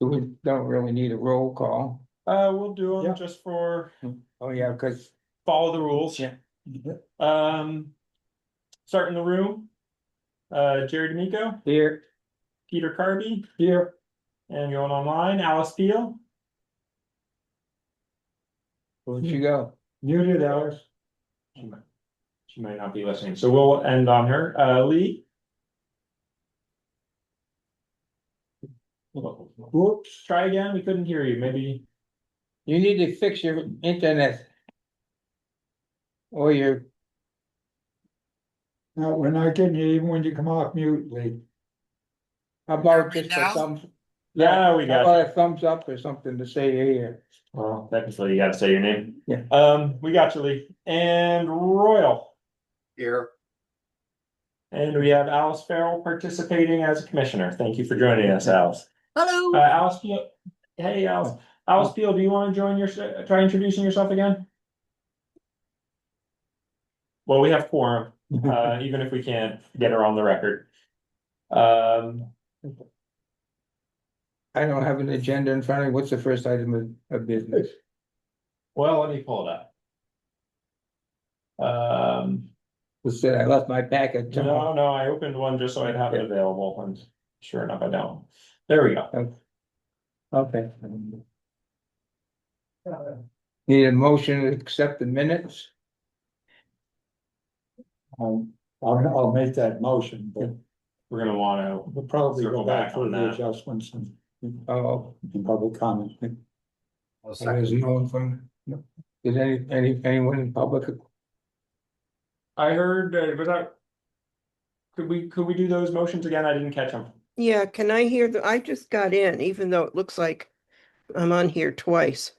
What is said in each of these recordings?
we don't really need a roll call. We'll do them Yeah. just for Oh, yeah, because, follow the rules. yeah, Start in the room. Jerry D'Amico, here, Peter Carby, Here, and going online, Alice Peel. where'd you go? muted Alice. She might not be listening, so we'll end on her. Lee. Whoops. Try again, we couldn't hear you, maybe. You need to fix your internet. Or your, No, we're not getting you even when you come off mute, Lee. how about Me just a now? thumbs? Yeah, we How got about a thumbs up or something to say you're here? Well, technically, you gotta say your name. Yeah. We got you, Lee. And Royal. Here. And we have Alice Farrell participating as a commissioner. Thank you for joining us, Alice. Hello. Alice Peel. Hey, Alice. Alice Peel, do you want to join try introducing yourself again? Well, we have quorum, even if we can't get her on the record. I don't have an agenda in front of me. What's the first item of business? Well, let me pull it up. Who said I left my packet? No, I opened one just so I'd have it available, and sure enough, I don't. There we go. Okay. Need a motion to accept the minutes? I'll make that motion, but We're gonna wanna, we'll probably Circle go back back for on the that. adjustments and Oh, public comment. there's no one from, did anyone in public? I heard, was that? Could we do those motions again? I didn't catch them. Yeah, can I hear I just got in, even though it looks like I'm on here twice.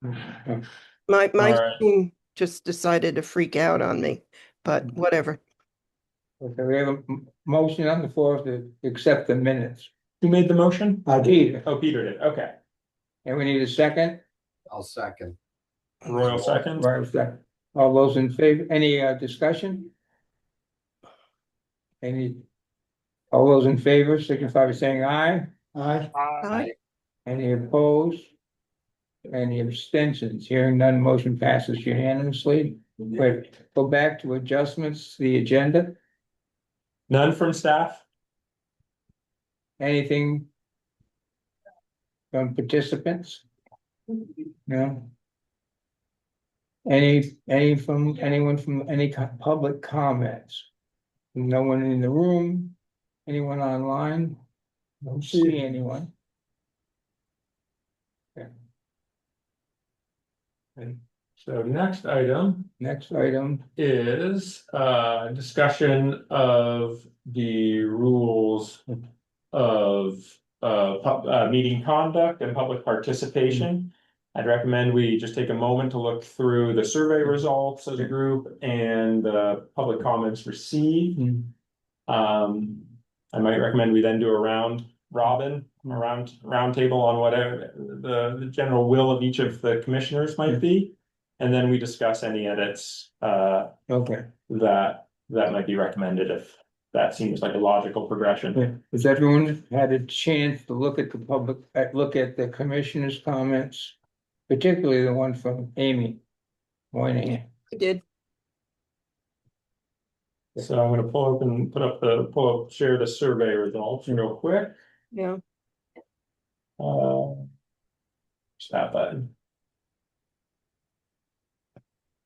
My Alright. Zoom just decided to freak out on me, but whatever. Okay, we have a motion on the floor to accept the minutes. Who made the motion? I did. Peter, Oh, Peter did, okay. and we need a second. I'll second. Royal second. Right, second. All those in favor, any discussion? All those in favor signify by saying aye. Aye. Aye. Any opposed? Any abstentions? Hearing none, motion passes unanimously. Wait, go back to adjustments, to the agenda. None from staff? Anything from participants? No? Anyone from any public comments? No one in the room? Anyone online? Don't see anyone. Okay. And So next item next item, is discussion of the rules of meeting conduct and public participation. I'd recommend we just take a moment to look through the survey results as a group and public comments received. I might recommend we then do a round robin, round table on whatever the general will of each of the commissioners might be. And then we discuss any edits okay. that might be recommended if that seems like a logical progression. Has everyone had a chance to look at look at the commissioner's comments? Particularly the one from Amy Moynihan. I did. So I'm gonna share the survey results real quick. Yeah. Just that button.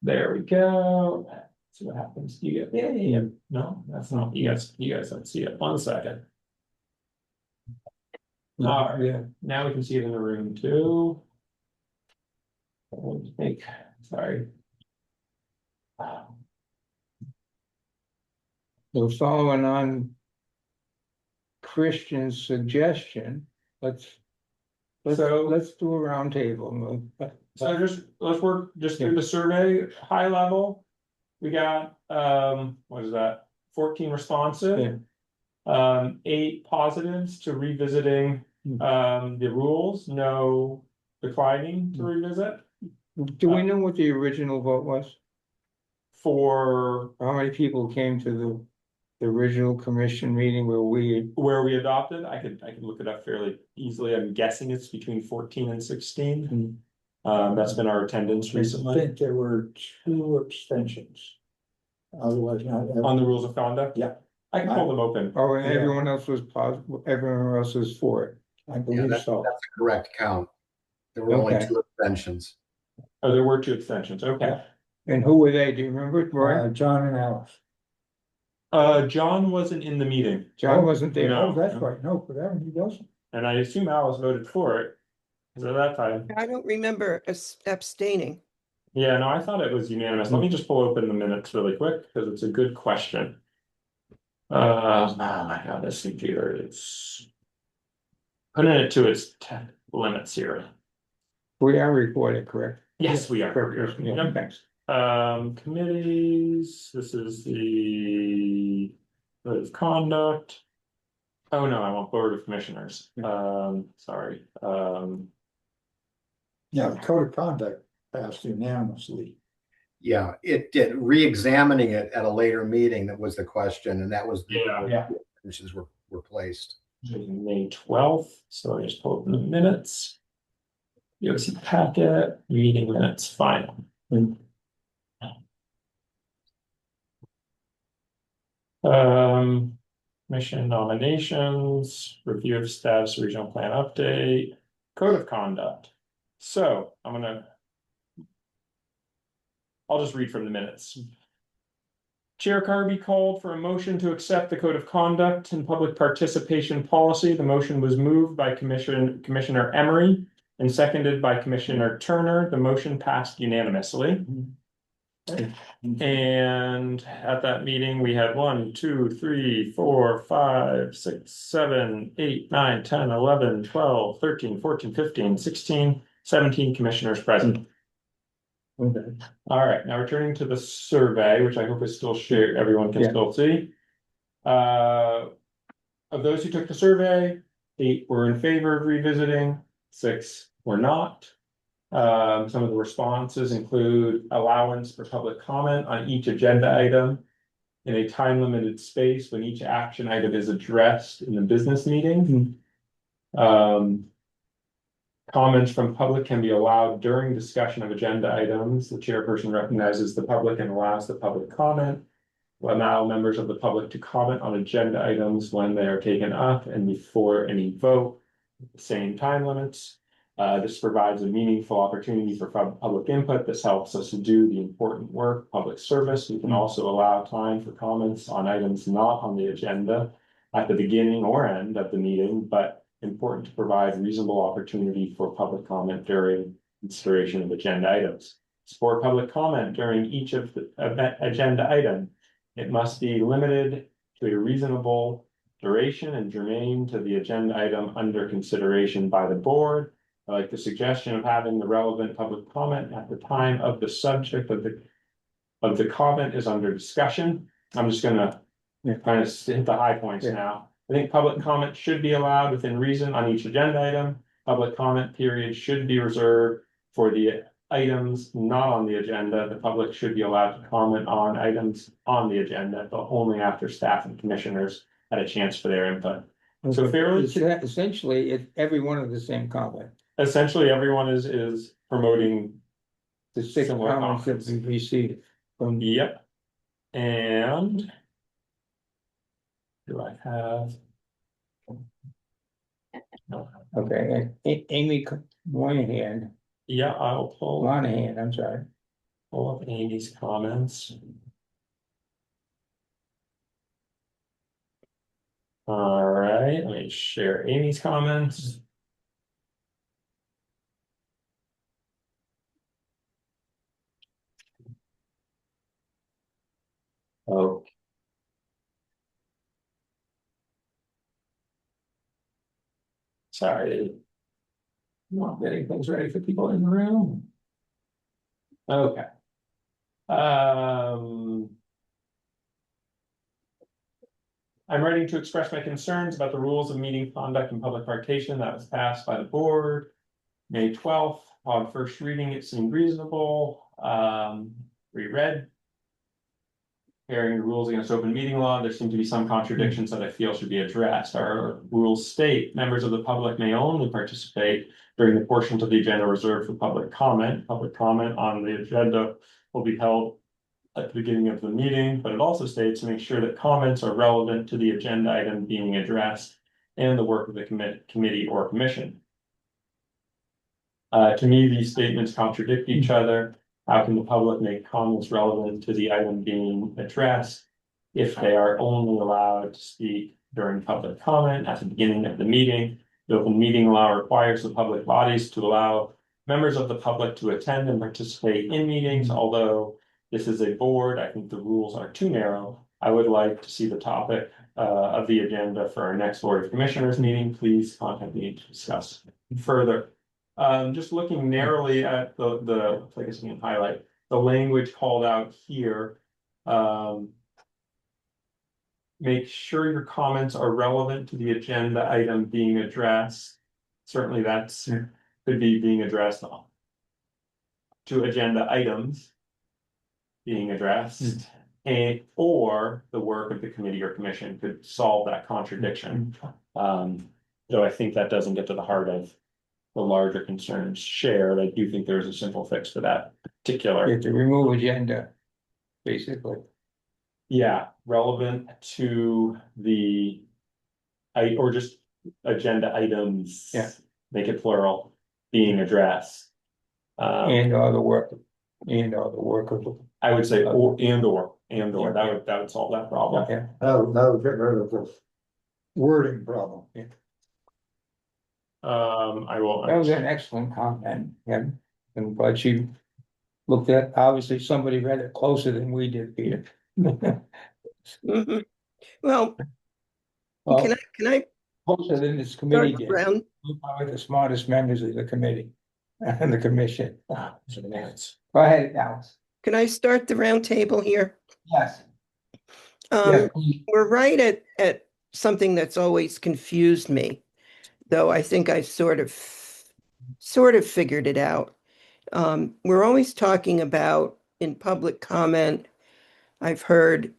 There we go. Let's see what happens. You get, yeah. No, that's not, you guys don't see it. 1 second. All right, Yeah. now we can see it in the room too. Sorry. So following on Christian's suggestion, let's do a round table. So let's work through the survey, high level. We got, what is that? 14 responsive. 8 positives to revisiting, the rules, no declining to revisit. Do we know what the original vote was? For, How many people came to the original commission meeting where we adopted, I could look it up fairly easily. I'm guessing it's between 14 and 16. That's been our attendance I recently think there were 2 abstentions. Otherwise, not. on the rules of conduct. Yeah. I can pull them open. Oh, and Yeah. everyone else was positive, everyone else was for it. I believe so. That's a correct count. There were only Okay. 2 abstentions. Oh, there were 2 abstentions. Okay. And who were they? Do you remember, Roy? John and Alice. John wasn't in the meeting, John wasn't there. No. Oh, that's right. No, for that one, he wasn't. and I assume Alice voted for it. Because at that time, I don't remember abstaining. yeah, no, I thought it was unanimous. Let me just pull open the minutes really quick because it's a good question. Oh my God, this computer is putting it to its limits here. We are recorded, correct? Yes, we are. Correct. Yep. Yeah, thanks. Committees, this is the code of conduct. Oh, no, I want board of commissioners. Sorry. Yeah, the code of conduct passed unanimously. Yeah, it did. Re-examining it at a later meeting, that was the question, and that was. Yeah. Commissions were placed. May 12th, so I just pull up the minutes. You see packet, meeting minutes, final. Mission nominations, review of status, regional plan update, code of conduct. So I'll just read from the minutes. Chair Carby called for a motion to accept the code of conduct and public participation policy. The motion was moved by Commissioner Emery and seconded by Commissioner Turner. The motion passed unanimously. And at that meeting, we had 1, 2, 3, 4, 5, 6, 7, 8, 9, 10, 11, 12, 13, 14, 15, 16, 17 commissioners present. Okay. All right, now returning to the survey, which I hope is still shared, everyone can Yeah. still see. Of those who took the survey, 8 were in favor of revisiting, 6 were not. Some of the responses include allowance for public comment on each agenda item in a time-limited space when each action item is addressed in the business meeting. Comments from public can be allowed during discussion of agenda items. The chairperson recognizes the public and allows the public comment. Will allow members of the public to comment on agenda items when they are taken up and before any vote. At the same time limits. This provides a meaningful opportunity for public input. This helps us to do the important work, public service. We can also allow time for comments on items not on the agenda at the beginning or end of the meeting, but important to provide reasonable opportunity for public comment during consideration of agenda items. For public comment during each of the agenda item, it must be limited to a reasonable duration and germane to the agenda item under consideration by the board. I like the suggestion of having the relevant public comment at the time of the subject of the comment is under discussion. I'm just gonna kind of hit the high points now. I think public comment should be allowed within reason on each agenda item. Public comment period should be reserved for the items not on the agenda. The public should be allowed to comment on items on the agenda, but only after staff and commissioners had a chance for their input. So fairly, Essentially, it's every one of the same comment. essentially everyone is promoting. The 6 Similar comments that we received from. Yep. And do I have? No. Okay, and Amy Moynihan, Yeah, I'll pull I'm sorry. up Amy's comments. All right, let me share Amy's comments. Oh. Sorry. Not getting things ready for people in the room. Okay. I'm ready to express my concerns about the rules of meeting conduct and public participation that was passed by the board. May 12th, on first reading, it seemed reasonable. Reread. comparing the rules against open meeting law, there seem to be some contradictions that I feel should be addressed. Our rules state members of the public may only participate during the portions of the agenda reserved for public comment. Public comment on the agenda will be held at the beginning of the meeting, but it also states to make sure that comments are relevant to the agenda item being addressed and the work of the committee or commission. To me, these statements contradict each other. How can the public make comments relevant to the item being addressed if they are only allowed to speak during public comment at the beginning of the meeting? The open meeting law requires the public bodies to allow members of the public to attend and participate in meetings. Although this is a board, I think the rules are too narrow. I would like to see the topic of the agenda for our next Board of Commissioners meeting. Please contact me to discuss further. Just looking narrowly at the, I guess we can highlight the language called out here. Make sure your comments are relevant to the agenda item being addressed. Certainly that's could be being addressed to agenda items being addressed, and or the work of the committee or commission could solve that contradiction. Though I think that doesn't get to the heart of the larger concerns shared. I do think there's a simple fix for that You particular. have to remove agenda, basically. Yeah, relevant to the or just agenda items. Yeah. Make it plural, being addressed. And all the work, and all the work of. I would say or that would solve that problem. Yeah, That would get rid of this wording problem. I will. that was an excellent comment, yeah, and but you looked at, obviously somebody read it closer than we did, Peter. Mhm. Well, Well, can I closer than this start committee the did. round? We're probably the smartest members of the committee and the commission. So the minutes. Go ahead, Alice. Can I start the round table here? Yes. We're right at something that's always confused me, though I think I sort of figured it out. We're always talking about in public comment. I've heard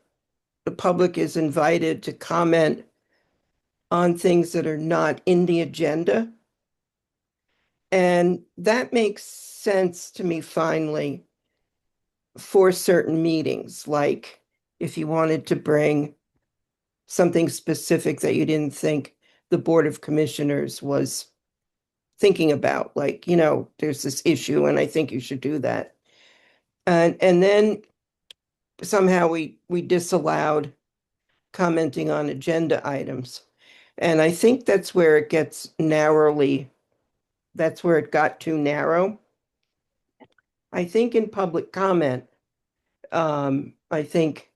the public is invited to comment on things that are not in the agenda. And that makes sense to me finally for certain meetings, like if you wanted to bring something specific that you didn't think the Board of Commissioners was thinking about, like, there's this issue and I think you should do that. And then somehow we disallowed commenting on agenda items. And I think that's where it gets that's where it got too narrow. I think in public comment, I think,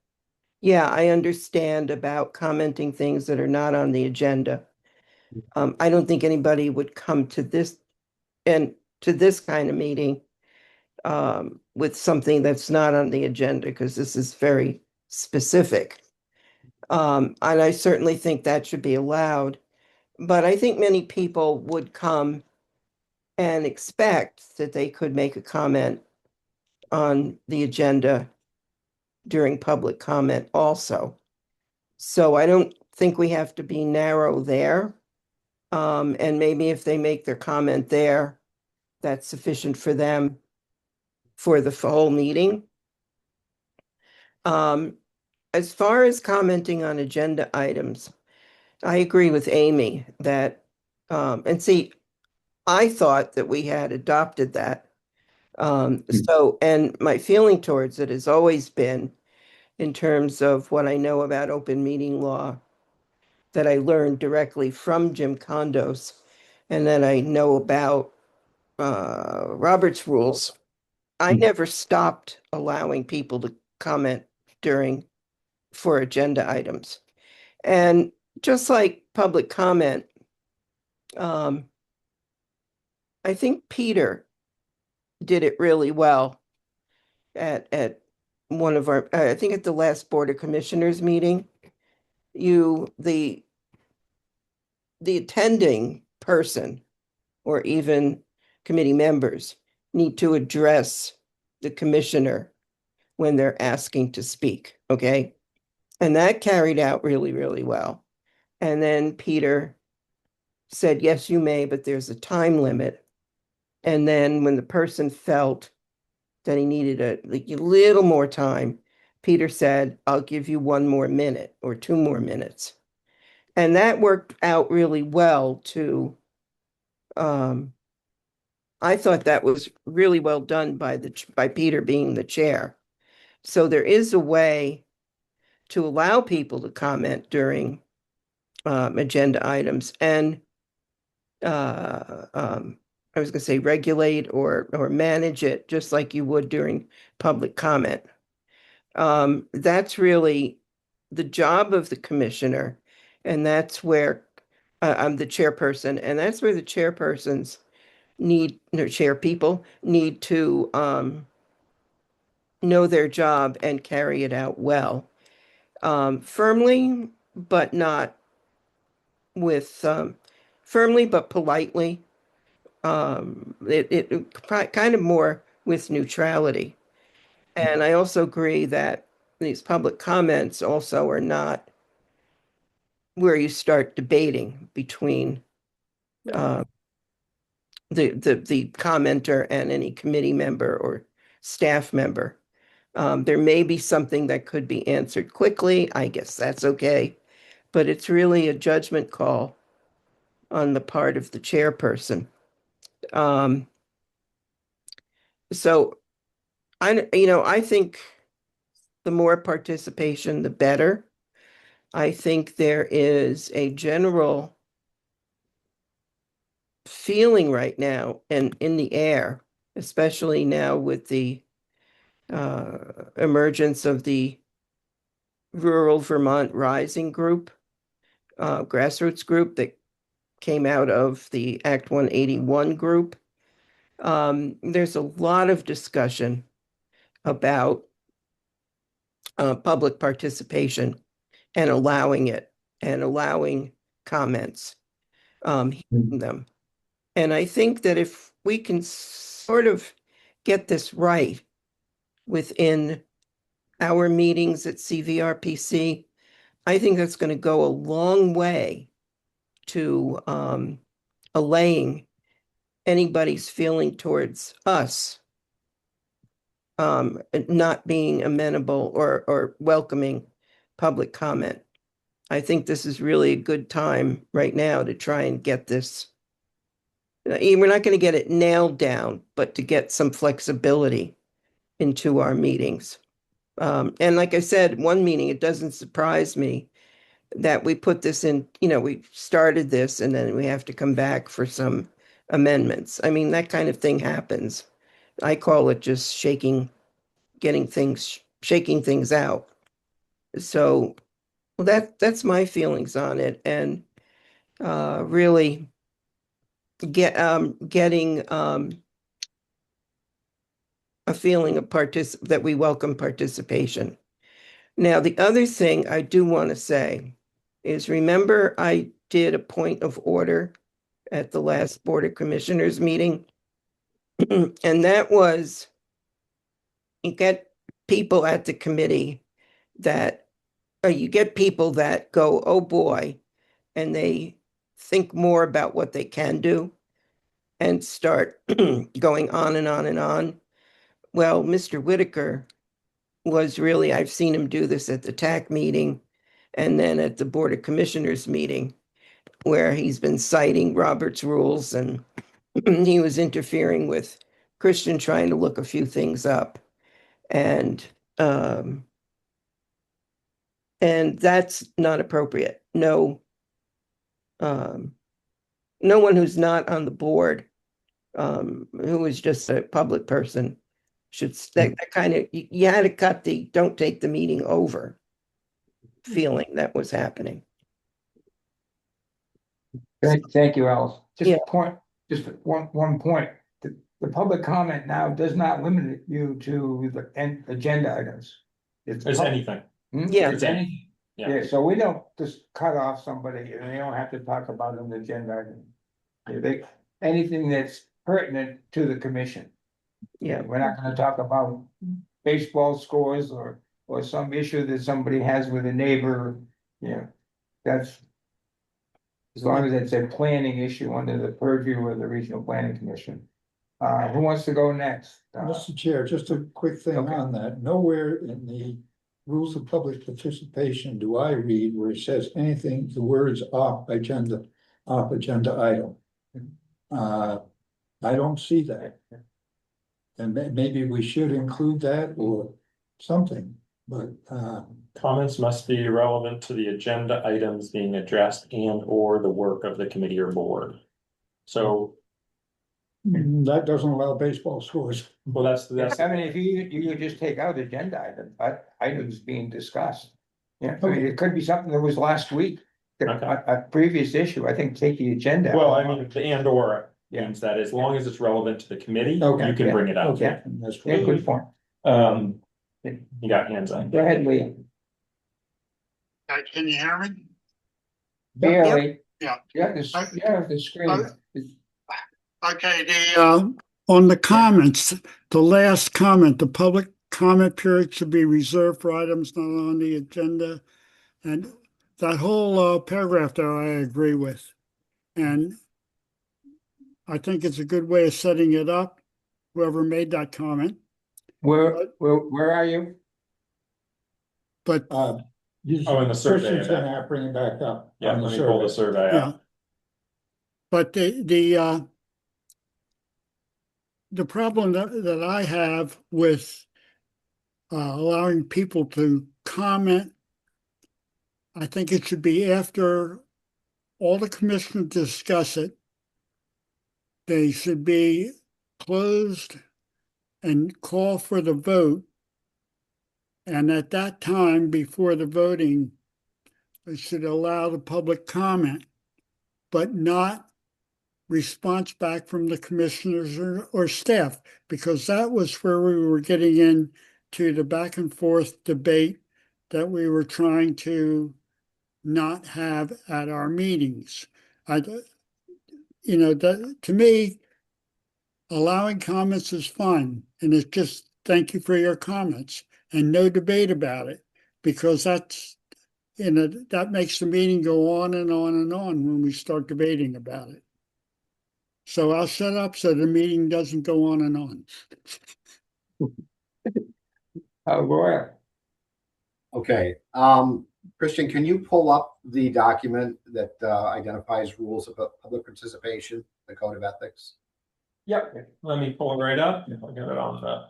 yeah, I understand about commenting things that are not on the agenda. I don't think anybody would come to this kind of meeting with something that's not on the agenda, because this is very specific. And I certainly think that should be allowed. But I think many people would come and expect that they could make a comment on the agenda during public comment also. So I don't think we have to be narrow there. And maybe if they make their comment there, that's sufficient for them for the whole meeting. As far as commenting on agenda items, I agree with Amy that, and see, I thought that we had adopted that. And my feeling towards it has always been, in terms of what I know about open meeting law, that I learned directly from Jim Condos, and that I know about Robert's rules. I never stopped allowing people to comment for agenda items. And just like public comment, I think Peter did it really well at one of our, I think at the last Board of Commissioners meeting. The attending person or even committee members need to address the commissioner when they're asking to speak, okay? And that carried out really, really well. And then Peter said, yes, you may, but there's a time limit. And then when the person felt that he needed a little more time, Peter said, I'll give you 1 more minute or 2 more minutes. And that worked out really well to, I thought that was really well done by Peter being the chair. So there is a way to allow people to comment during agenda items and I was going to say regulate or manage it just like you would during public comment. That's really the job of the commissioner, and that's where I'm the chairperson, and that's where the chairpersons chair people need to know their job and carry it out well, firmly, but not with firmly but politely. Kind of more with neutrality. And I also agree that these public comments also are not where you start debating between the commenter and any committee member or staff member. There may be something that could be answered quickly. I guess that's okay. But it's really a judgment call on the part of the chairperson. So I think the more participation, the better. I think there is a general feeling right now and in the air, especially now with the emergence of the Rural Vermont Rising group, grassroots group that came out of the Act 181 group. There's a lot of discussion about public participation and allowing it and allowing comments, hearing them. And I think that if we can sort of get this right within our meetings at CVRPC, I think that's going to go a long way to allaying anybody's feeling towards us not being amenable or welcoming public comment. I think this is really a good time right now to try and get this. We're not going to get it nailed down, but to get some flexibility into our meetings. And like I said, one meeting, it doesn't surprise me that we put this in, we started this and then we have to come back for some amendments. I mean, that kind of thing happens. I call it just shaking things out. So that's my feelings on it, and really getting a feeling of that we welcome participation. Now, the other thing I do want to say is, remember, I did a point of order at the last Board of Commissioners meeting, and that was you get people at the committee you get people that go, oh boy, and they think more about what they can do and start going on and on and on. Well, Mr. Whitaker was really, I've seen him do this at the TAC meeting and then at the Board of Commissioners meeting, where he's been citing Robert's rules and he was interfering with Christian trying to look a few things up. And that's not appropriate. No, no one who's not on the board, who is just a public person, should that kind of you had to cut the don't take the meeting over feeling that was happening. Thank you, Alice. Yeah. Just one point. The public comment now does not limit you to the agenda items. There's anything. Yeah. It's anything. Yeah. Yeah, so we don't just cut off somebody and they don't have to talk about an agenda item. Anything that's pertinent to the commission. Yeah. We're not gonna talk about baseball scores or some issue that somebody has with a neighbor, that's. As long as it's a planning issue under the purview of the Regional Planning Commission. Who wants to go next? Mr. Chair, just a quick thing Okay. on that. Nowhere in the rules of public participation do I read where it says anything, the words off agenda item. I don't see that. And maybe we should include that or something, but Comments must be relevant to the agenda items being addressed and or the work of the committee or board. So, that doesn't allow baseball scores. well, that's, I mean, if you just take out agenda items being discussed. Yeah, I mean, it could be something that was last week, Okay. a previous issue, I think, take the agenda. well, out. I mean, the and or Yeah. means that as long as it's relevant to the committee, Okay. you can Yeah. bring it up. Okay, that's Yeah, what. good point. You got hands on. Go ahead, Lee. Can you hear me? Barely. Yeah. You have the screen. Okay, on the comments, the last comment, the public comment period should be reserved for items not on the agenda. And that whole paragraph there, I agree with. And I think it's a good way of setting it up, whoever made that comment. Where are you? But Oh, in the survey. Christian's gonna have to bring it back up. Yeah, on the let me pull the survey. survey yeah. up. But the problem that I have with allowing people to comment, I think it should be after all the commissioners discuss it. They should be closed and call for the vote. And at that time, before the voting, it should allow the public comment, but not response back from the commissioners or staff, because that was where we were getting into the back and forth debate that we were trying to not have at our meetings. To me, allowing comments is fine, and it's just thank you for your comments and no debate about it, because that makes the meeting go on and on and on when we start debating about it. So I'll shut up so the meeting doesn't go on and on. Royal. Okay, Christian, can you pull up the document that identifies rules of public participation, the Code of Ethics? Yep, let me pull it right up. I'll get it on the.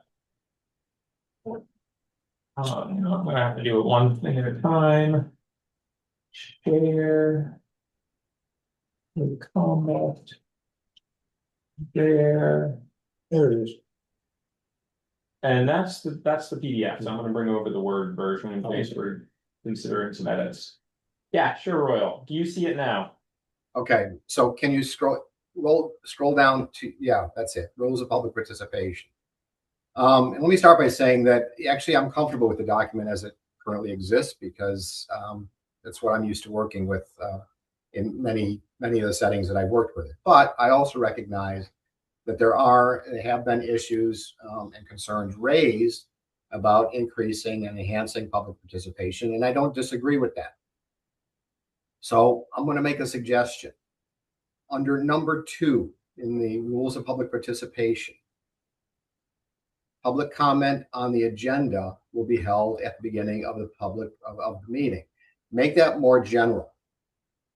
I'm gonna have to do it one thing at a time. Share. The comment. There. There it is. And that's the PDF. So I'm gonna bring over the Word version in case we're considering some edits. Yeah, sure, Royal. Do you see it now? Okay, so can you scroll down to, yeah, that's it, rules of public participation. And let me start by saying that actually I'm comfortable with the document as it currently exists, because that's what I'm used to working with in many of the settings that I've worked with. But I also recognize that there have been issues and concerns raised about increasing and enhancing public participation, and I don't disagree with that. So I'm going to make a suggestion. Under number 2 in the rules of public participation, public comment on the agenda will be held at the beginning of the meeting. Make that more general.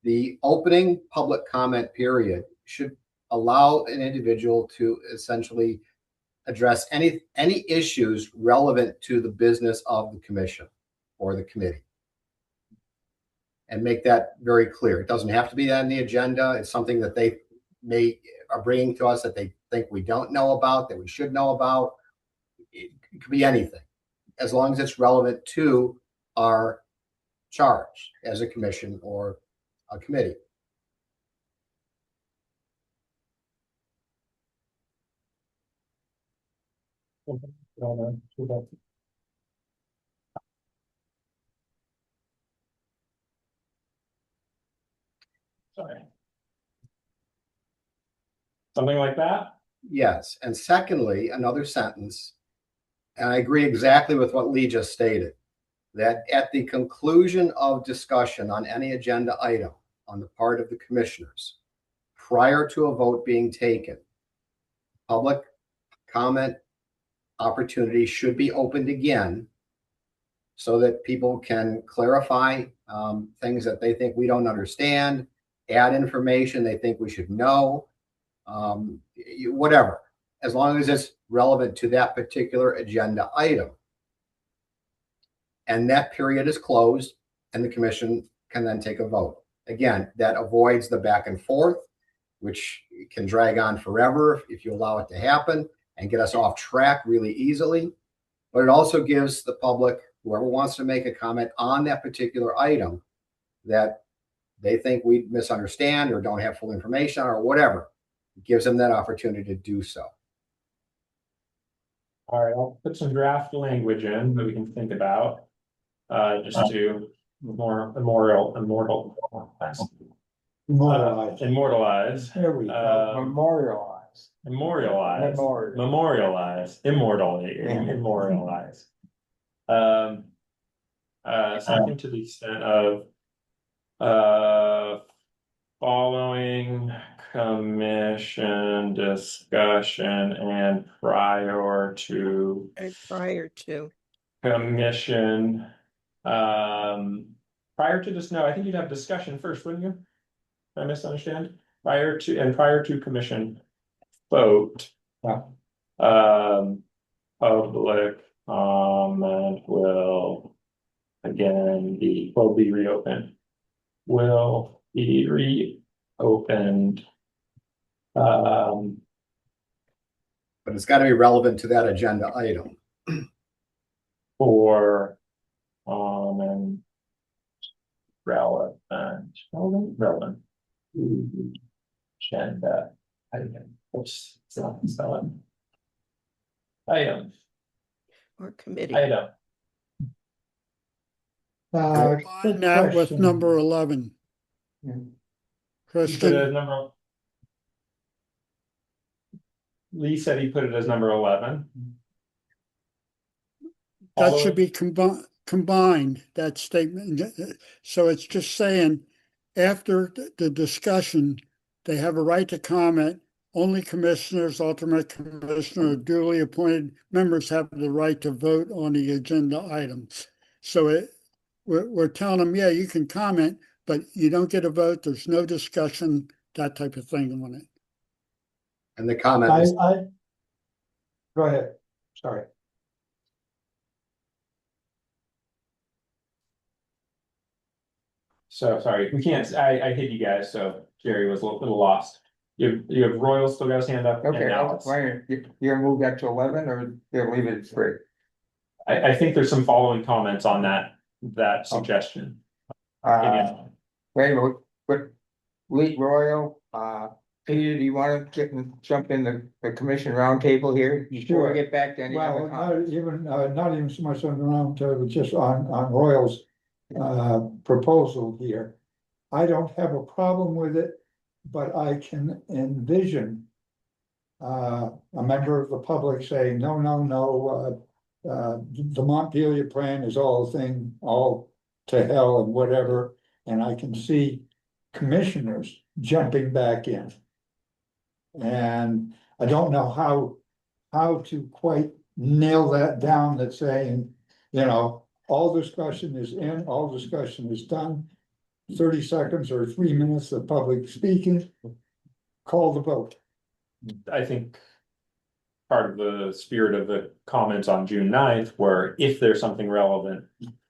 The opening public comment period should allow an individual to essentially address any issues relevant to the business of the commission or the committee. And make that very clear. It doesn't have to be that in the agenda. It's something that they are bringing to us that they think we don't know about, that we should know about. It could be anything, as long as it's relevant to our charge as a commission or a committee. Sorry. Something like that? Yes. And secondly, another sentence and I agree exactly with what Lee just stated, that at the conclusion of discussion on any agenda item on the part of the commissioners, prior to a vote being taken, public comment opportunity should be opened again so that people can clarify things that they think we don't understand, add information they think we should know, whatever, as long as it's relevant to that particular agenda item. And that period is closed and the commission can then take a vote. Again, that avoids the back and forth, which can drag on forever if you allow it to happen and get us off track really easily. But it also gives the public, whoever wants to make a comment on that particular item that they think we misunderstand or don't have full information or whatever, it gives them that opportunity to do so. All right, I'll put some draft language in that we can think about. Just to immortalize. There we go. Memorialize. Immortalize. Something to the extent of following commission discussion and prior to commission, prior to this, no, I think you'd have discussion first, wouldn't you? Did I misunderstand? Prior to commission vote. Yeah. Public comment will be reopened. Will be reopened. But it's got to be relevant to that agenda item. For and relevant agenda item. Oops, it's not spelling. Item. Or committee. Item. Combine that with number 11. Yeah. Kristen, Lee said he put it as number 11. that should be combined, that statement. So it's just saying, after the discussion, they have a right to comment. Only commissioners, alternate commissioner, duly appointed members have the right to vote on the agenda items. So we're telling them, yeah, you can comment, but you don't get a vote. There's no discussion, that type of thing on it. And the comment is, Go ahead, sorry. So sorry, we can't, I hit you guys, so Jerry was a little lost. You have Royal still got his hand up. and Okay, Alex. you're gonna move that to 11 or you'll leave it at 3? I think there's some following comments on that suggestion. Wait a minute, but Lee Royal, Peter, do you want to jump in the commission roundtable here? Before we get back to any other Well, comments? not even so much on the round table, just on Royal's proposal here. I don't have a problem with it, but I can envision a member of the public saying, no, the Montpelier plan is all to hell and whatever, and I can see commissioners jumping back in. And I don't know how to quite nail that down, that saying, all discussion is in, all discussion is done. 30 seconds or 3 minutes of public speaking, call the vote. I think part of the spirit of the comments on June 9th were, if there's something relevant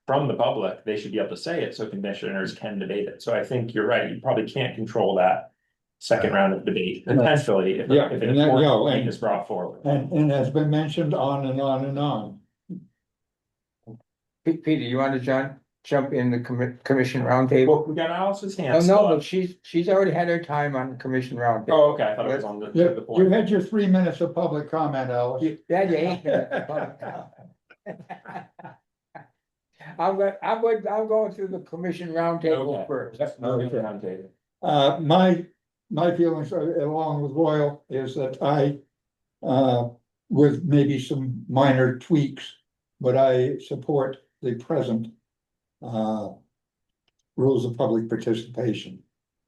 from the public, they should be able to say it so commissioners can debate it. So I think you're right, you probably can't control that second round of debate, potentially, if an important point is brought forward. And has been mentioned on and on and on. Peter, you want to jump in the commission roundtable? Well, we got Alice's hand. Oh, still no, up. but she's already had her time on the commission roundtable. Oh, okay, I thought it was on the You point. had your 3 minutes of public comment, Alice. Yeah, you ain't. I'm going through the commission roundtable Okay. first. Let's move to the roundtable. My feelings along with Royal is that I with maybe some minor tweaks, but I support the present rules of public participation.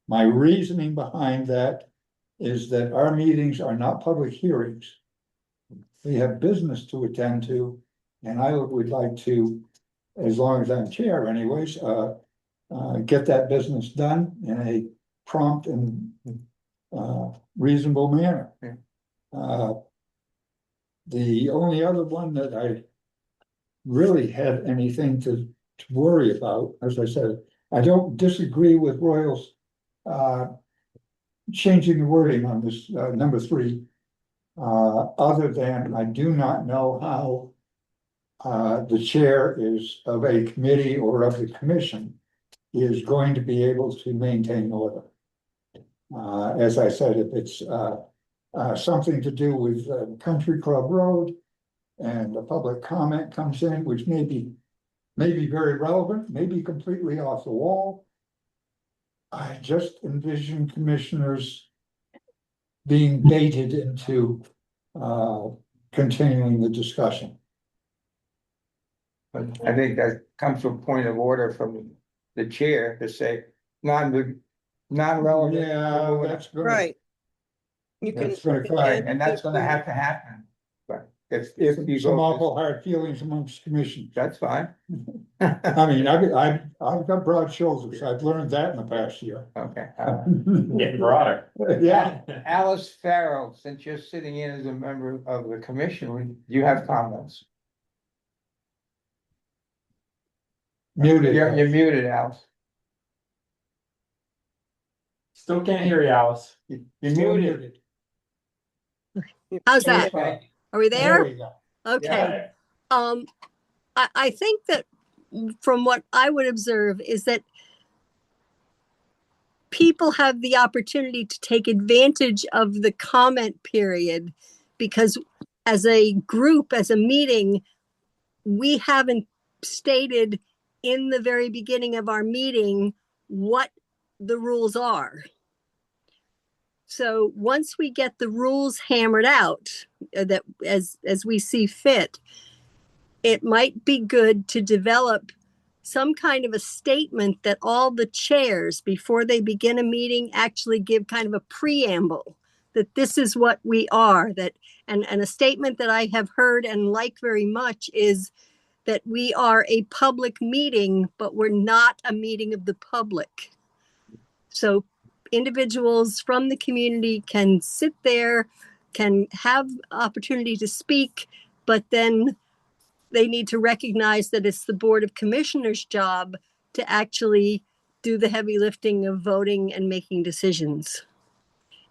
My reasoning behind that is that our meetings are not public hearings. We have business to attend to, and I would like to, as long as I'm chair anyways, get that business done in a prompt and reasonable manner. The only other one that I really had anything to worry about, as I said, I don't disagree with Royals changing the wording on this number 3. Other than I do not know how the chair is of a committee or of the commission is going to be able to maintain order. As I said, if it's something to do with Country Club Road and the public comment comes in, which may be very relevant, maybe completely off the wall. I just envision commissioners being baited into continuing the discussion. But I think that comes to a point of order from the chair to say, non-relevant. Yeah, that's good. Right. You can. That's gonna come. Right, and that's gonna have to happen. But if you Some go, awful hard feelings amongst commissions. that's fine. I mean, I've got broad shoulders. I've learned that in the past year. Okay. Getting broader. Yeah, Alice Farrell, since you're sitting in as a member of the commission, do you have comments? muted. You're muted, Alice. Still can't hear you, Alice. You're Still muted. How's that? Okay. Are we There there? we go. Okay. I think that from what I would observe is that people have the opportunity to take advantage of the comment period because as a group, as a meeting, we haven't stated in the very beginning of our meeting what the rules are. So once we get the rules hammered out, that as we see fit, it might be good to develop some kind of a statement that all the chairs, before they begin a meeting, actually give kind of a preamble that this is what we are, that and a statement that I have heard and like very much is that we are a public meeting, but we're not a meeting of the public. So individuals from the community can sit there, can have opportunity to speak, but then they need to recognize that it's the Board of Commissioners' job to actually do the heavy lifting of voting and making decisions.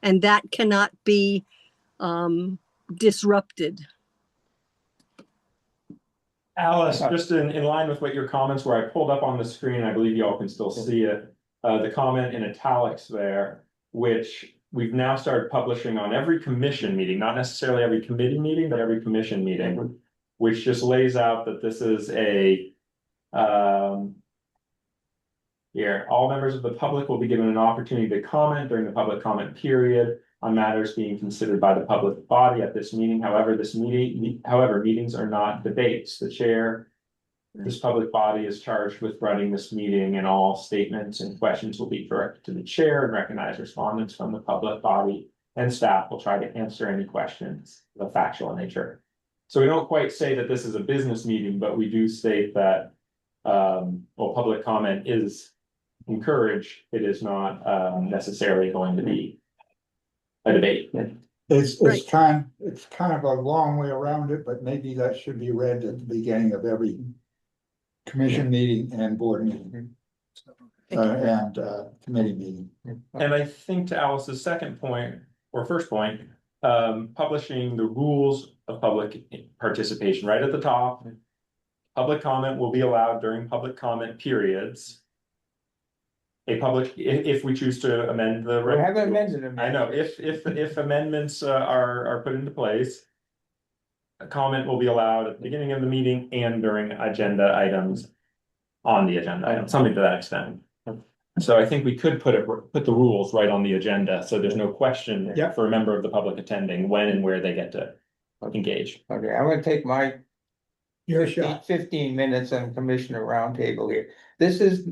And that cannot be disrupted. Alice, just in line with what your comments were, I pulled up on the screen, I believe you all can still see it. The comment in italics there, which we've now started publishing on every commission meeting, not necessarily every committee meeting, but every commission meeting, which just lays out that this is here, all members of the public will be given an opportunity to comment during the public comment period on matters being considered by the public body at this meeting. However, meetings are not debates. The chair, this public body is charged with running this meeting, and all statements and questions will be directed to the chair, and recognized respondents from the public body and staff will try to answer any questions of a factual nature. So we don't quite say that this is a business meeting, but we do state that public comment is encouraged. It is not necessarily going to be a debate. It's Right. kind of a long way around it, but maybe that should be read at the beginning of every commission meeting and board meeting. And committee meeting. And I think to Alice's second point, or first point, publishing the rules of public participation right at the top. Public comment will be allowed during public comment periods. If we choose to amend the. We haven't amended them. I know, if amendments are put into place. A comment will be allowed at the beginning of the meeting and during agenda items. On the agenda item, something to that extent. So I think we could put the rules right on the agenda, so there's no question Yeah. for a member of the public attending when and where they get to engage. Okay, I'm gonna take my Your 15 minutes on Commissioner Roundtable here. This is,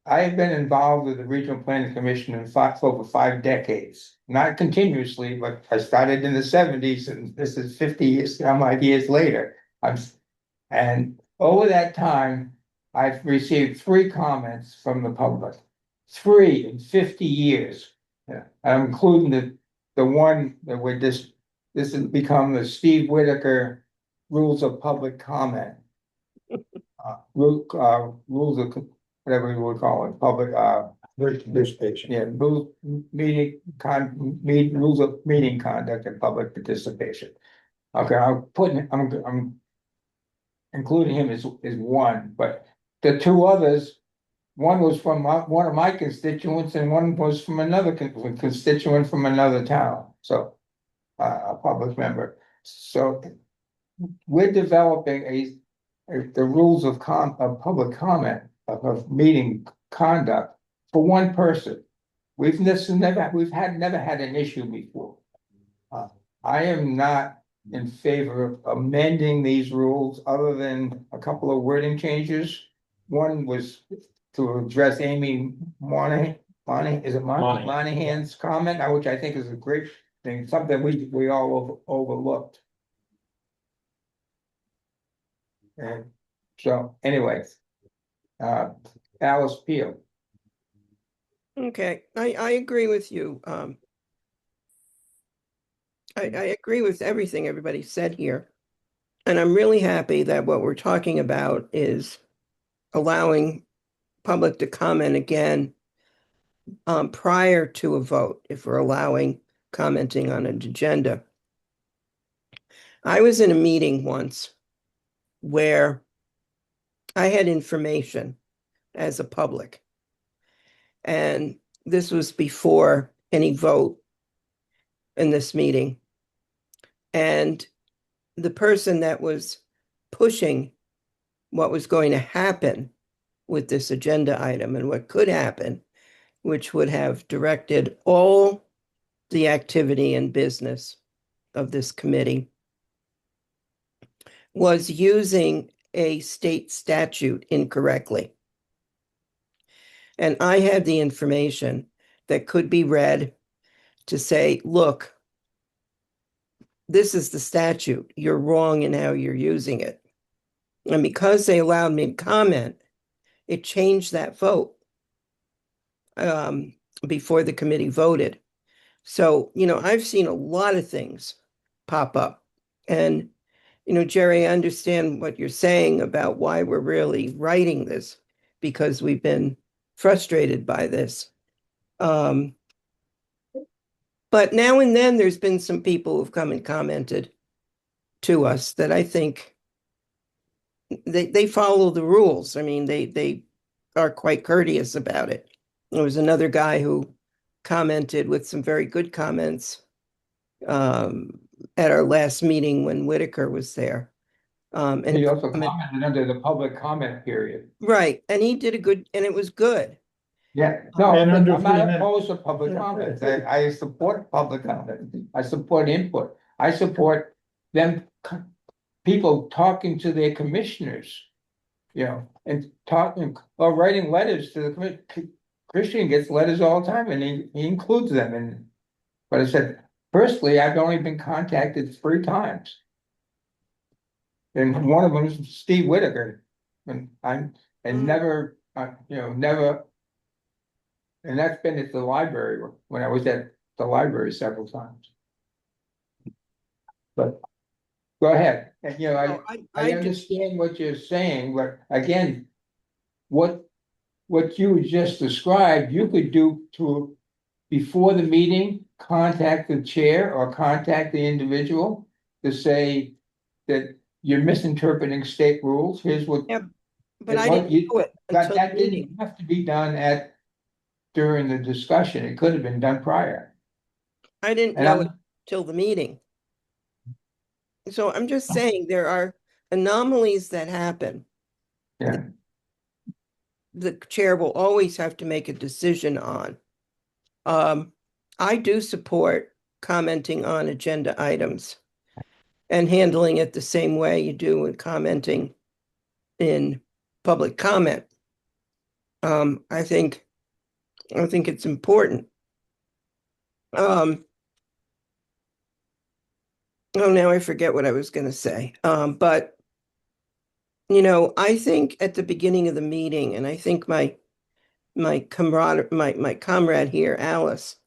I've been involved with the Regional Planning Commission for over 5 decades. Not continuously, but I started in the 70s and this is 50 years, some odd years later. And over that time, I've received 3 comments from the public. 3 in 50 years. Yeah, I'm including the one that we're this has become the Steve Whitaker rules of public comment. Rules of, whatever you would call it, public, participation. yeah, rules of meeting conduct and public participation. Okay, I'm including him as one, but the 2 others, one was from one of my constituents and one was from another constituent from another town, so a public member. So we're developing the rules of public comment of meeting conduct for one person. We've never had an issue before. I am not in favor of amending these rules other than a couple of wording changes. One was to address Amy Monahan's comment, which I think is a great thing, something we all overlooked. And so anyways, Alice Peel. Okay, I agree with you. I agree with everything everybody said here. And I'm really happy that what we're talking about is allowing public to comment again prior to a vote, if we're allowing commenting on an agenda. I was in a meeting once where I had information as a public, and this was before any vote in this meeting. And the person that was pushing what was going to happen with this agenda item and what could happen, which would have directed all the activity and business of this committee, was using a state statute incorrectly. And I had the information that could be read to say, look, this is the statute. You're wrong in how you're using it. And because they allowed me to comment, it changed that vote before the committee voted. So, I've seen a lot of things pop up. And, Jerry, I understand what you're saying about why we're really writing this, because we've been frustrated by this. But now and then there's been some people who've come and commented to us that I think they follow the rules. I mean, they are quite courteous about it. There was another guy who commented with some very good comments at our last meeting when Whitaker was there. And he also commented under the public comment period. Right, and he did and it was good. Yeah, no, And under I'm 3 not minutes. opposed to public comments. I support public comment. I support input. I support them, people talking to their commissioners. And talking or writing letters to the commission. Christian gets letters all the time and he includes them but I said, personally, I've only been contacted 3 times. And one of them is Steve Whitaker. And never, never. And that's been at the library when I was at the library several times. But go ahead. And I understand what you're saying, but again, what you just described, you could do before the meeting, contact the chair or contact the individual to say that you're misinterpreting state rules. Here's what. Yep. But I didn't do it until that the meeting. didn't have to be done during the discussion. It could have been done prior. I didn't know it till the meeting. So I'm just saying there are anomalies that happen. Yeah. The chair will always have to make a decision on. I do support commenting on agenda items. and handling it the same way you do with commenting in public comment. I think it's important. Oh, now I forget what I was going to say. But I think at the beginning of the meeting, and I think my comrade here, Alice,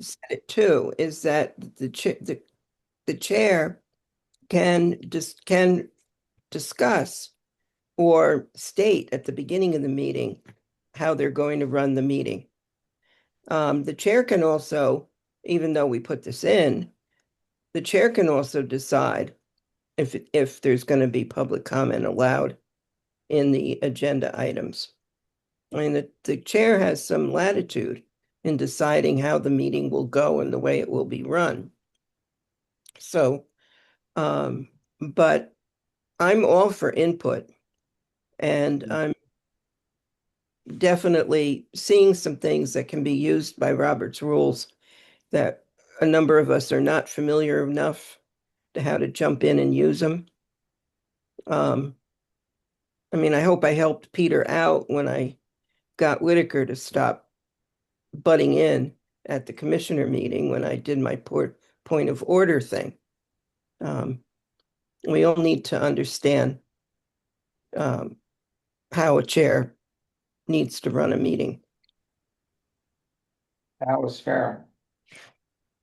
said it too, is that the chair can discuss or state at the beginning of the meeting how they're going to run the meeting. The chair can also, even though we put this in, the chair can also decide if there's going to be public comment allowed in the agenda items. I mean, the chair has some latitude in deciding how the meeting will go and the way it will be run. So, but I'm all for input, and I'm definitely seeing some things that can be used by Robert's rules that a number of us are not familiar enough to how to jump in and use them. I mean, I hope I helped Peter out when I got Whitaker to stop butting in at the commissioner meeting when I did my point of order thing. We all need to understand how a chair needs to run a meeting. Alice Farrell.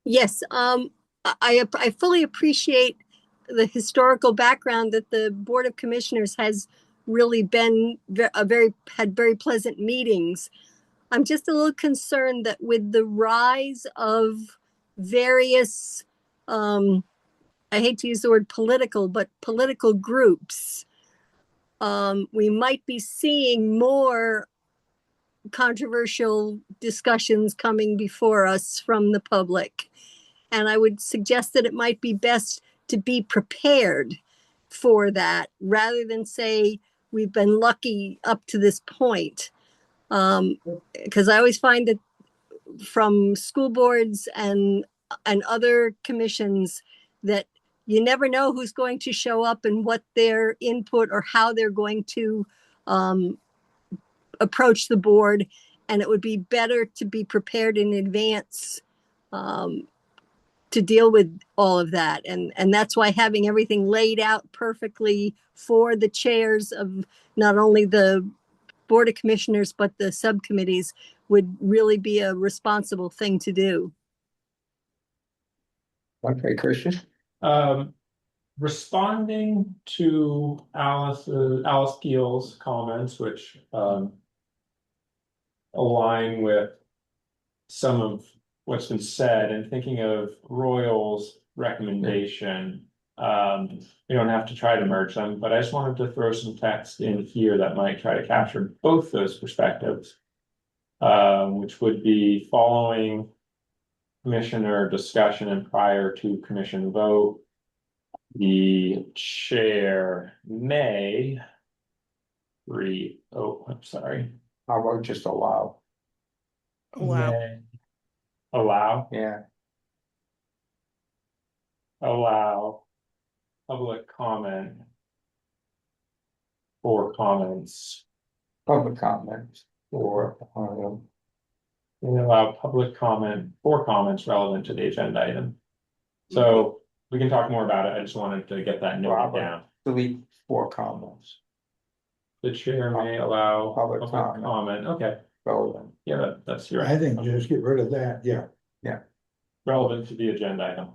Yes, I fully appreciate the historical background that the Board of Commissioners has really been had very pleasant meetings. I'm just a little concerned that with the rise of various, I hate to use the word political, but political groups, we might be seeing more controversial discussions coming before us from the public. And I would suggest that it might be best to be prepared for that rather than say we've been lucky up to this point. Because I always find that from school boards and other commissions that you never know who's going to show up and what their input or how they're going to approach the board. And it would be better to be prepared in advance to deal with all of that. And that's why having everything laid out perfectly for the chairs of not only the Board of Commissioners, but the subcommittees would really be a responsible thing to do. Okay, Christian. Responding to Alice Keel's comments, which align with some of what's been said, and thinking of Royal's recommendation, we don't have to try to merge them, but I just wanted to throw some text in here that might try to capture both those perspectives, which would be following commissioner discussion and prior to commission vote. The chair may I'm sorry. How about just allow? Wow. May allow public comment or comments Public comments. or allow public comment or comments relevant to the agenda item. So we can talk more about it. I just wanted to get that noted down. Delete 4 comments. The chair may allow Public public comment. comment. Okay, Relevant. yeah, that's your. I think just get rid of that, yeah. Relevant to the agenda item.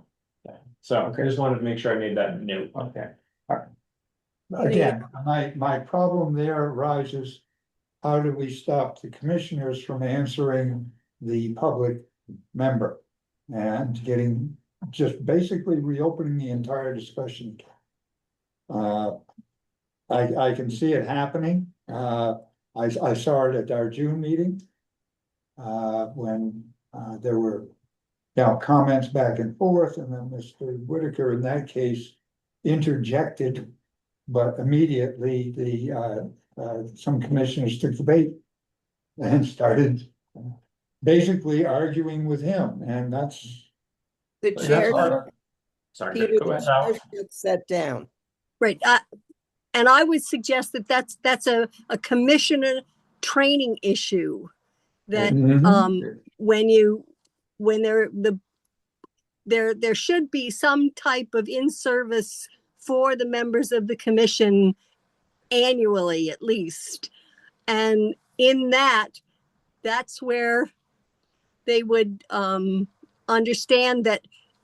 Okay. So I just wanted to make sure I made that note. Okay. Again, my problem there arises, how do we stop the commissioners from answering the public member? And just basically reopening the entire discussion. I can see it happening. I saw it at our June meeting. When there were comments back and forth, and then Mr. Whitaker in that case interjected, but immediately some commissioners took the bait and started basically arguing with him, and The chair, Sorry, Peter, go ahead, Al. that's set down. Right. And I would suggest that that's a commissioner training issue. That when there should be some type of in-service for the members of the commission annually at least. And in that's where they would understand that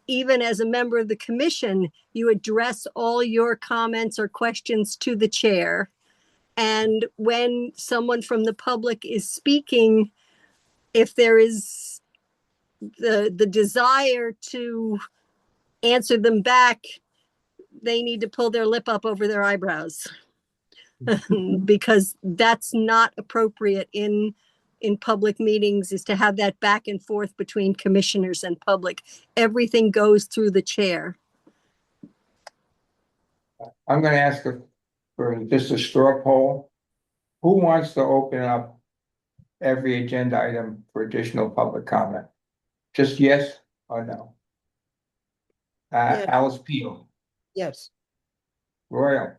even as a member of the commission, you address all your comments or questions to the chair. And when someone from the public is speaking, if there is the desire to answer them back, they need to pull their lip up over their eyebrows because that's not appropriate in public meetings, is to have that back and forth between commissioners and public. Everything goes through the chair. I'm gonna ask for just a straw poll. Who wants to open up every agenda item for additional public comment? Just yes or no? Yeah. Alice Peel, Yes. Royal,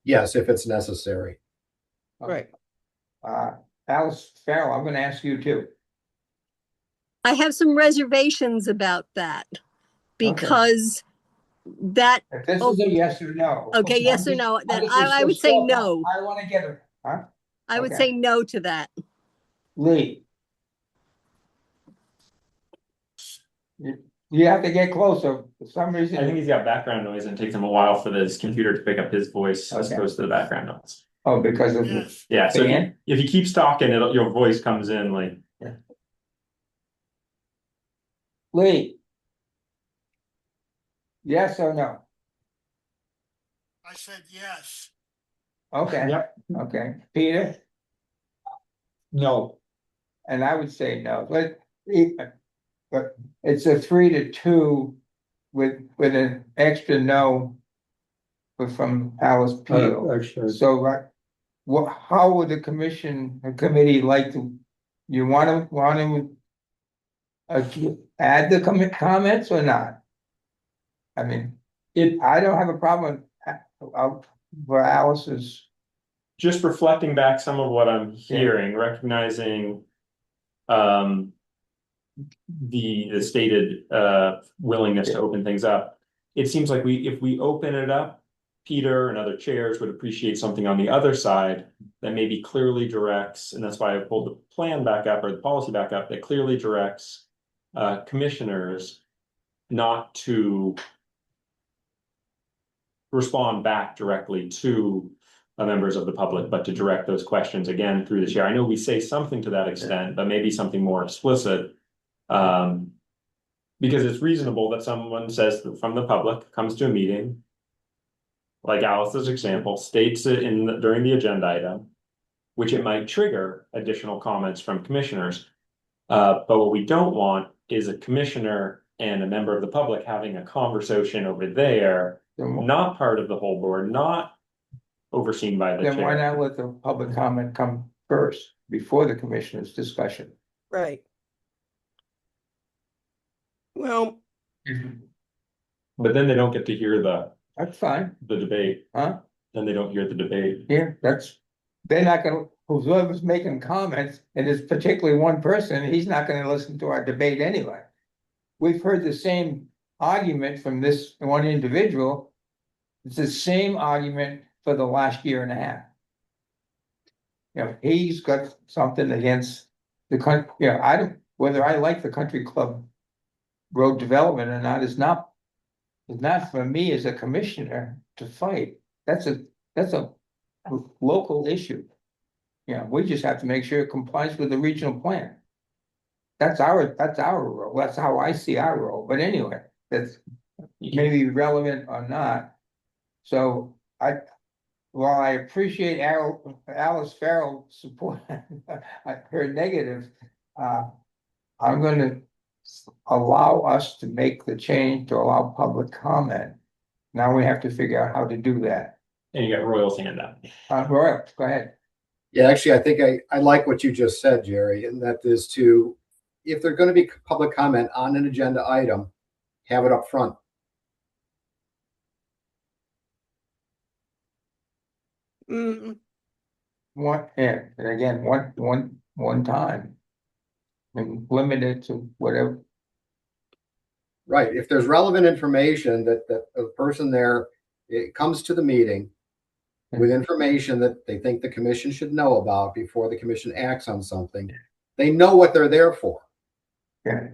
Yes, if it's necessary. Right. Alice Farrell, I'm gonna ask you too. I have some reservations about that because that. If this is a yes or no. Okay, yes or no, then I would say no. I wanna get her, huh? I would Okay. say no to that. Lee. You have to get closer, for some I think reason. he's got background noise and it takes him a while for his computer to pick up his voice as Okay. opposed to the background noise. Oh, because of the Yes. Yeah, so fan? if he keeps talking, your voice comes in like. Lee. Yes or no? I said yes. Okay. Yep. Okay, Peter? No, And I would say no, but it's a 3-2 with an extra no. But from Alice Peel. actually, So how would the committee like to, you wanna add the comments or not? I mean, I don't have a problem for Alice's. Just reflecting back some of what I'm hearing, recognizing the stated willingness to open things up. It seems like if we open it up, Peter and other chairs would appreciate something on the other side that maybe clearly directs, and that's why I pulled the plan back up or the policy back up, that clearly directs commissioners not to respond back directly to members of the public, but to direct those questions again through the chair. I know we say something to that extent, but maybe something more explicit. Because it's reasonable that someone says from the public comes to a meeting, like Alice's example, states it during the agenda item, which it might trigger additional comments from commissioners. But what we don't want is a commissioner and a member of the public having a conversation over there, not part of the whole board, not overseen by the chair. Then why not let the public comment come first, before the commissioner's discussion? Right. Well, But then they don't get to hear the That's fine, debate. huh? Then they don't hear the debate. Yeah, they're not gonna, whoever's making comments, and it's particularly one person, he's not gonna listen to our debate anyway. We've heard the same argument from this one individual. It's the same argument for the last year and a half. You know, he's got something against the country, I don't, whether I like the country club road development or not, is not for me as a commissioner to fight. That's a local issue. We just have to make sure it complies with the regional plan. That's our role. That's how I see our role. But anyway, that's maybe relevant or not. So while I appreciate Alice Farrell support, her negative, I'm gonna allow us to make the change to allow public comment. Now we have to figure out how to do that. And you got Royal's hand up. Royal, go ahead. Yeah, actually, I think I like what you just said, Jerry, and that is if there's going to be public comment on an agenda item, have it up front. And again, one time. And limit it to whatever, Right, if there's relevant information that the person there, it comes to the meeting with information that they think the commission should know about before the commission acts on something, they know what they're there for. yeah.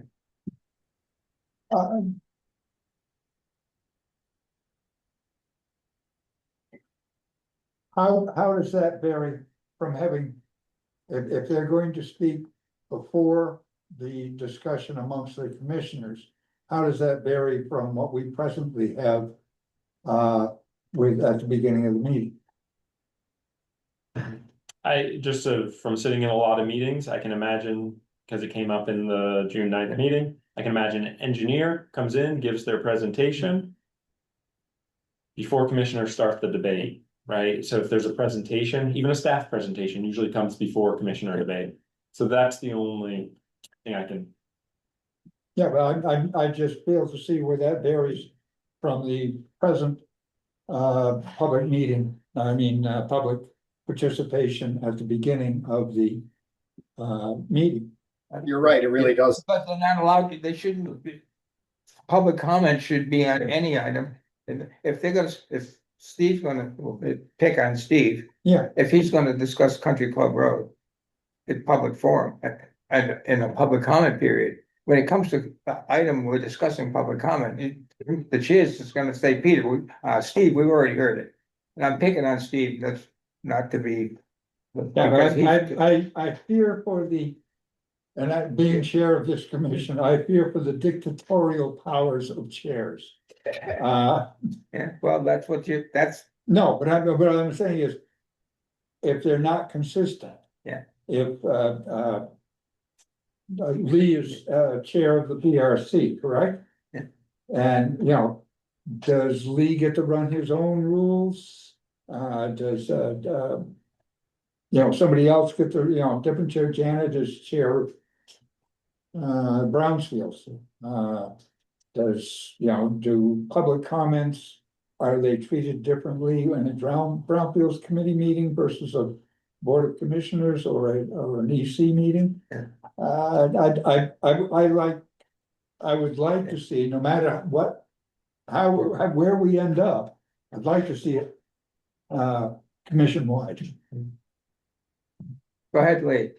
How does that vary from having, if they're going to speak before the discussion amongst the commissioners, how does that vary from what we presently have with at the beginning of the meeting? I just from sitting in a lot of meetings, I can imagine, because it came up in the June 9th meeting, I can imagine an engineer comes in, gives their presentation before commissioners start the debate, right? So if there's a presentation, even a staff presentation usually comes before commissioner debate. So that's the only thing I can. Yeah, but I just fail to see where that varies from the present public meeting, public participation at the beginning of the meeting. You're right, it really does. But they're not allowed to, they shouldn't be. Public comment should be on any item, and if Steve's gonna, pick on Steve. Yeah. If he's gonna discuss Country Club Road. In public forum, and in a public comment period, when it comes to the item we're discussing public comment, the chair's just gonna say, Peter, Steve, we've already heard it. And I'm picking on Steve, that's not to be. Yeah, but I fear for the, and I, being chair of this commission, I fear for the dictatorial powers of chairs. Yeah, well, that's what No, but what I'm saying is, if they're not consistent. Yeah. If Lee is chair of the PRC, correct? Yeah. And, does Lee get to run his own rules? Does somebody else get to, different chair, Janet is chair of Brownsfield. Do public comments, are they treated differently in a Brownfields committee meeting versus a Board of Commissioners or an EC meeting? Yeah. I would like to see, no matter where we end up, I'd like to see it commission wide. Go ahead, Lee.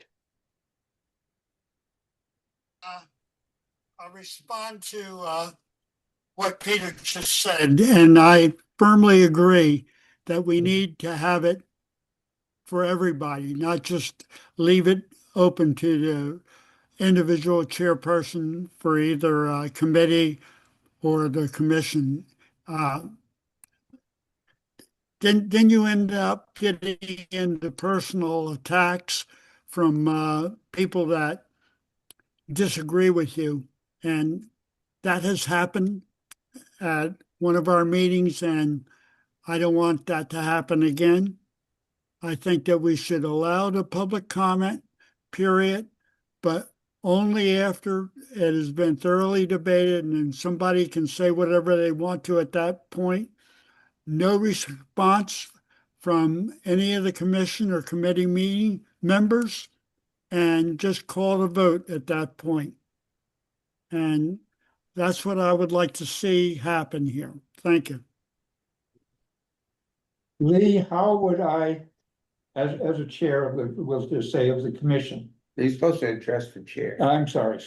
I'll respond to what Peter just said, and I firmly agree that we need to have it for everybody, not just leave it open to the individual chairperson for either a committee or the commission. Then you end up getting into personal attacks from people that disagree with you. And that has happened at one of our meetings, and I don't want that to happen again. I think that we should allow the public comment period, but only after it has been thoroughly debated and then somebody can say whatever they want to at that point. No response from any of the commission or committee meeting members, and just call the vote at that point. And that's what I would like to see happen here. Thank you. Lee, how would I, as a chair of the, we'll just say of the commission? He's supposed to address the chair. I'm sorry.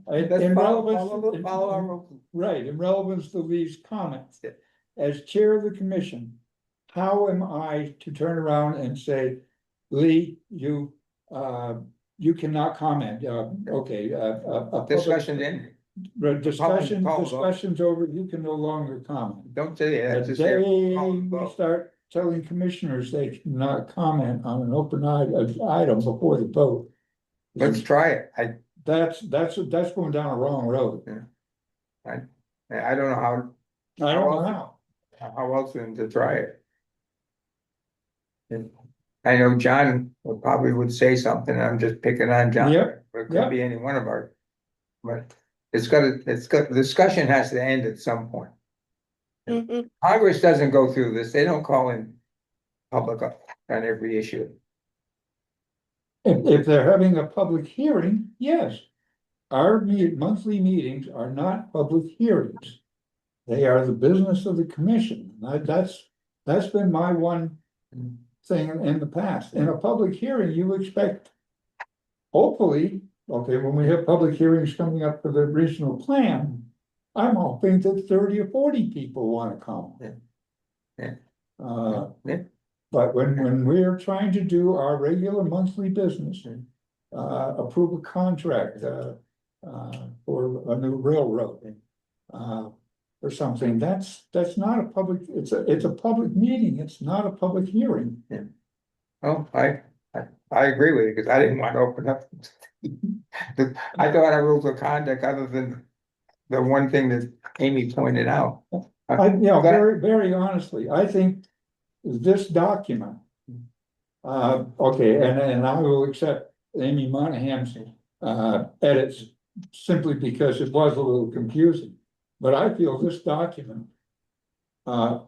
In relevance, Follow our rules. right, in relevance to Lee's comments, as chair of the commission, how am I to turn around and say, Lee, you cannot comment, okay, Discussion in. Discussion's over, you can no longer comment. Don't say that. The Just say, day we start telling commissioners they cannot comment on an open item before the vote. let's try it. That's going down a wrong road. I don't know how. I don't know How else to try it? And I know John would say something. I'm just picking on John. Yep. But it could be any one of our. But the discussion has to end at some point. Mhm. Congress doesn't go through this. They don't call in public on every issue. If they're having a public hearing, yes. Our monthly meetings are not public hearings. They are the business of the commission. That's been my one thing in the past. In a public hearing, you expect, hopefully, okay, when we have public hearings coming up for the regional plan, I'm hoping that 30 or 40 people want to come. Yeah. Uh, but when we're trying to do our regular monthly business, approve a contract, for a new railroad, or something, that's not a public, it's a public meeting, it's not a public hearing. Oh, I agree with you, because I didn't want to open up. I thought our rules of conduct, other than the one thing that Amy pointed out. Very, very honestly, I think this document, okay, and I will accept Amy Monahan's, edits simply because it was a little confusing. But I feel this document,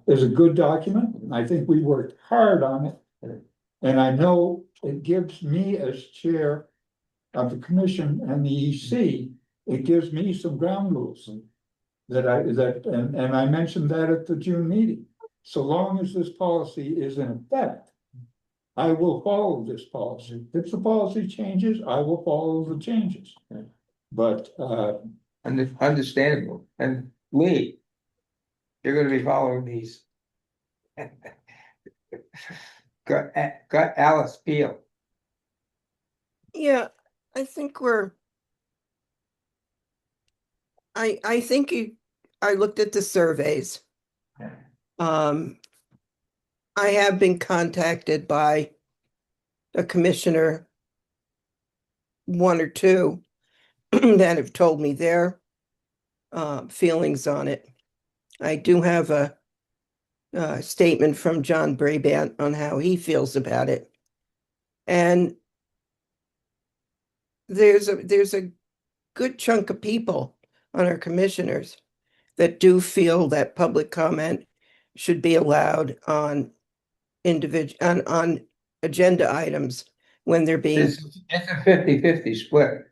is a good document. I think we worked hard on it. And I know it gives me, as chair of the commission and the EC, it gives me some ground rules. And I mentioned that at the June meeting. So long as this policy is in effect, I will follow this policy. If the policy changes, I will follow the changes. But Understandable. And Lee, you're gonna be following these. Got Alice Peel. Yeah, I think I think I looked at the surveys. I have been contacted by a commissioner, one or two, that have told me their feelings on it. I do have a statement from John Brabant on how he feels about it. And there's a good chunk of people on our commissioners that do feel that public comment should be allowed on on agenda items when they're being. It's a 50-50 split.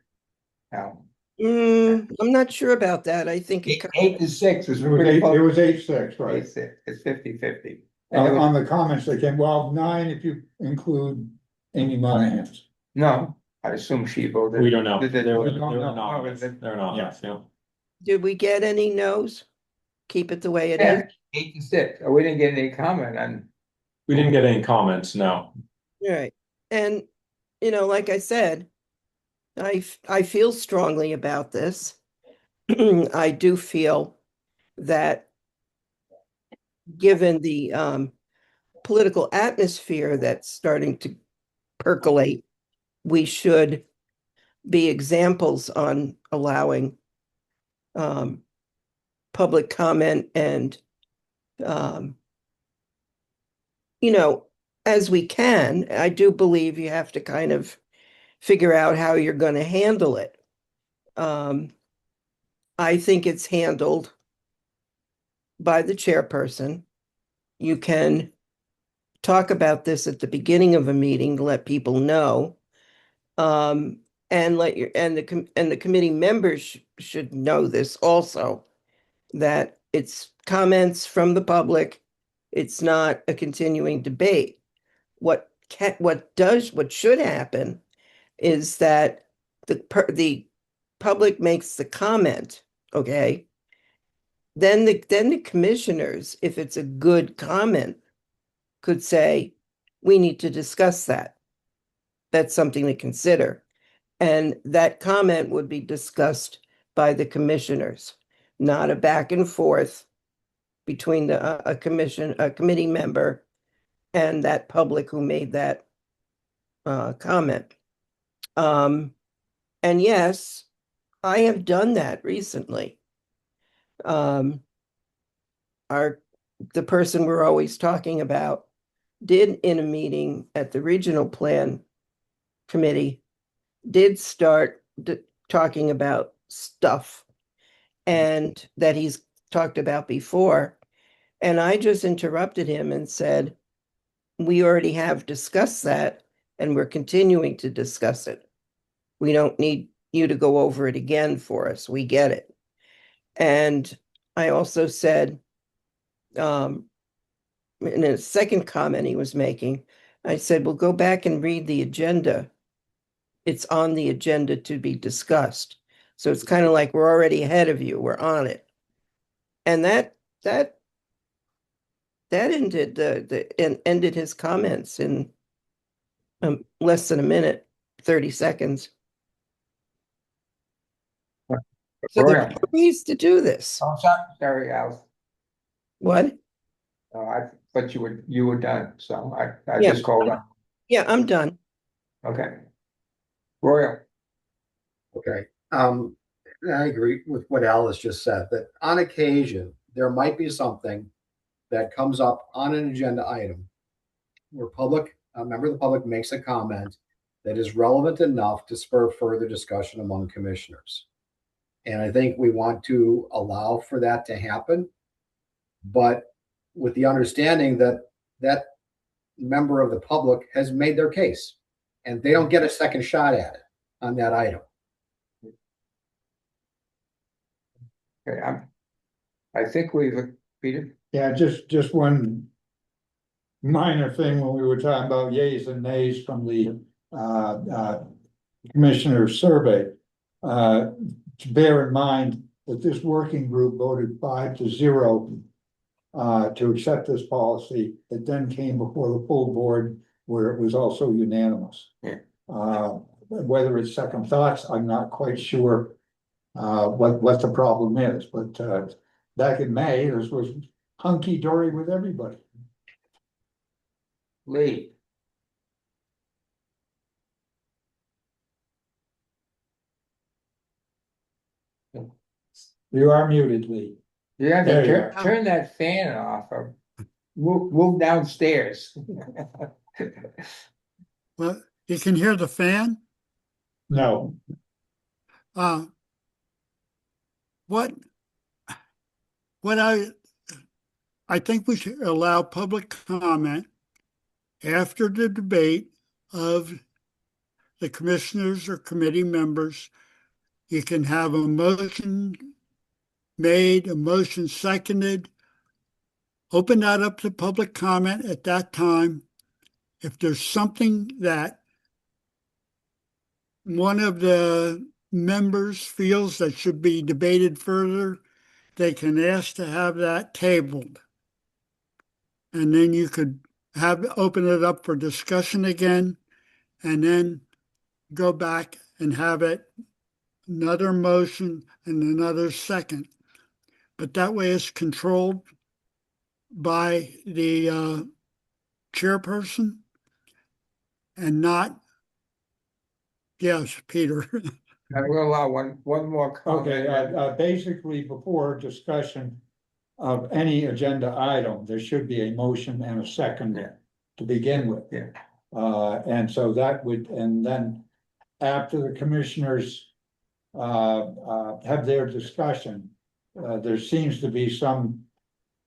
Now, I'm not sure about that. I think it 8-6 is it was pretty eight, close. it was 8-6, right? 8-6. It's 50-50. On the comments that came, well, 9 if you include Amy Monahan's. No, I assume she voted. We don't know. Did they- They're we don't know. anonymous. They're anonymous, yeah. Did we get any no's? Keep it the way it is. Yeah, 8-6. We didn't get any comment on. We didn't get any comments, no. Right. And, like I said, I feel strongly about this. I do feel that given the political atmosphere that's starting to percolate, we should be examples on allowing public comment and as we can. I do believe you have to kind of figure out how you're going to handle it. I think it's handled by the chairperson. You can talk about this at the beginning of a meeting to let people know. And the committee members should know this also, that it's comments from the public. It's not a continuing debate. What should happen is that the public makes the comment, okay? Then the commissioners, if it's a good comment, could say, we need to discuss that. That's something to consider. And that comment would be discussed by the commissioners, not a back and forth between a committee member and that public who made that comment. And yes, I have done that recently. The person we're always talking about did, in a meeting at the regional plan committee, did start talking about stuff and that he's talked about before. And I just interrupted him and said, we already have discussed that and we're continuing to discuss it. We don't need you to go over it again for us. We get it. And I also said, in a second comment he was making, I said, well, go back and read the agenda. It's on the agenda to be discussed. So it's kind of like we're already ahead of you. We're on it. And that ended his comments in less than a minute, 30 seconds. So there are ways to do this. Oh, sorry, Al. What? But you were done, so I Yeah. just called on. Yeah, I'm done. Okay. Royal. Okay, I agree with what Alice just said, that on occasion, there might be something that comes up on an agenda item where a member of the public makes a comment that is relevant enough to spur further discussion among commissioners. And I think we want to allow for that to happen, but with the understanding that that member of the public has made their case and they don't get a second shot at it on that item. Okay, I think we've, Peter. Yeah, just one minor thing when we were talking about yays and nays from the commissioner's survey. To bear in mind that this working group voted 5-0 to accept this policy. It then came before the full board where it was also unanimous. Yeah. Whether it's second thoughts, I'm not quite sure what the problem is, but back in May, this was hunky-dory with everybody. Lee. You are muted, Lee. You have There to you are. turn that fan off or move downstairs. Well, you can hear the fan. No, What I think we should allow public comment after the debate of the commissioners or committee members. You can have a motion made, a motion seconded. Open that up to public comment at that time. If there's something that one of the members feels that should be debated further, they can ask to have that tabled. And then you could open it up for discussion again, and then go back and have it another motion and another second. But that way it's controlled by the chairperson and not, yes, Peter. I will allow one more comment. okay, basically before discussion of any agenda item, there should be a motion and a second to begin with. Yeah. And so that would, and then after the commissioners have their discussion, there seems to be some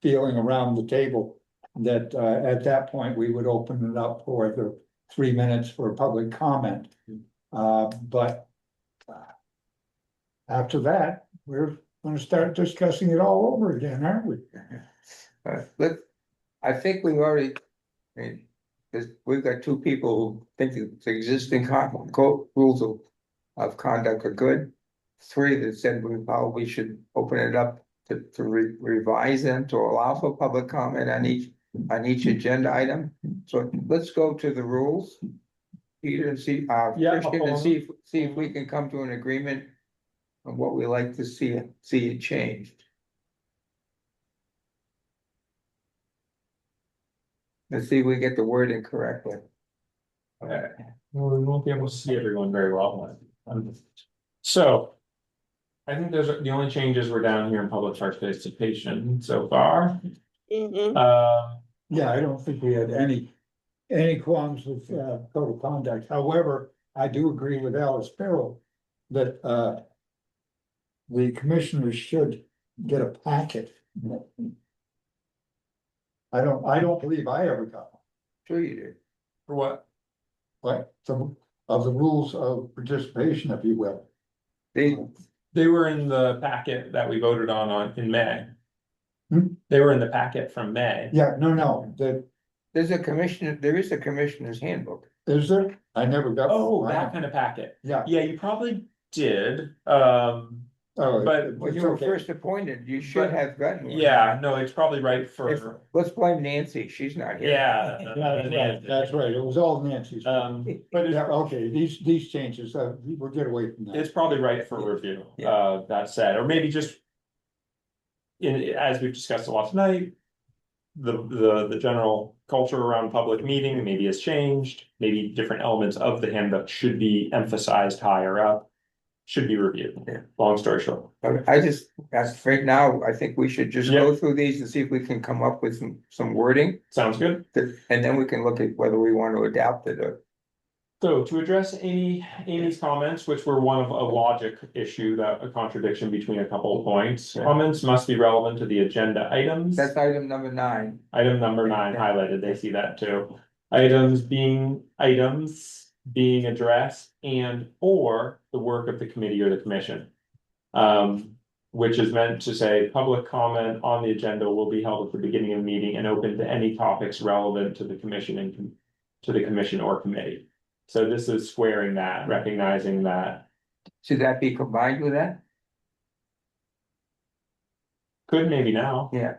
feeling around the table that at that point, we would open it up for the 3 minutes for public comment. But after that, we're going to start discussing it all over again, aren't we? I think we've already, we've got two people who think the existing rules of conduct are good. 3 that said we probably should open it up to revise them to allow for public comment on each agenda item. So let's go to the rules, Peter, and see, Christian, and see if we can come to an agreement on what we like to see it changed. Let's see if we get the wording correctly. Okay, well, we won't be able to see everyone very well. So I think those are the only changes we're down here in public participation so far. Yeah, I don't think we had any qualms with code of conduct. However, I do agree with Alice Farrell that the commissioners should get a packet I don't believe I ever got one, Sure you did. For what? like, some of the rules of participation, if you will. They were in the packet that we voted on in May. Hmm? They were in the packet from May. Yeah, no, there is a commissioner's handbook. is there? I never got. Oh, one. that kind of packet. Yeah. Yeah, you probably did. Oh, But When it's you were okay. first appointed, you should But- have gotten one. Yeah, no, it's probably right If- for, Let's blame Nancy, she's not here. yeah. That's right, it was all Nancy's. But Yeah, okay, these changes, we'll get away from that. it's probably right for review, Yeah. that said, or maybe just. As we've discussed a lot tonight. The general culture around public meeting maybe has changed, maybe different elements of the handbook should be emphasized higher up. Should be reviewed, Yeah. long story short. I just, as right now, I think we should just Yeah. go through these and see if we can come up with some wording. Sounds good. And then we can look at whether we want to adapt it or. So to address Amy's comments, which were one of a logic issue, that a contradiction between a couple of points. Yeah. Comments must be relevant to the agenda items. That's item number 9. Item number 9 Yeah. highlighted, they see that too. Items being addressed and or the work of the committee or the commission. Which is meant to say, public comment on the agenda will be held at the beginning of the meeting and open to any topics relevant to the commission and to the commission or committee. So this is squaring that, recognizing that. Should that be combined with that? Could maybe now. Yeah,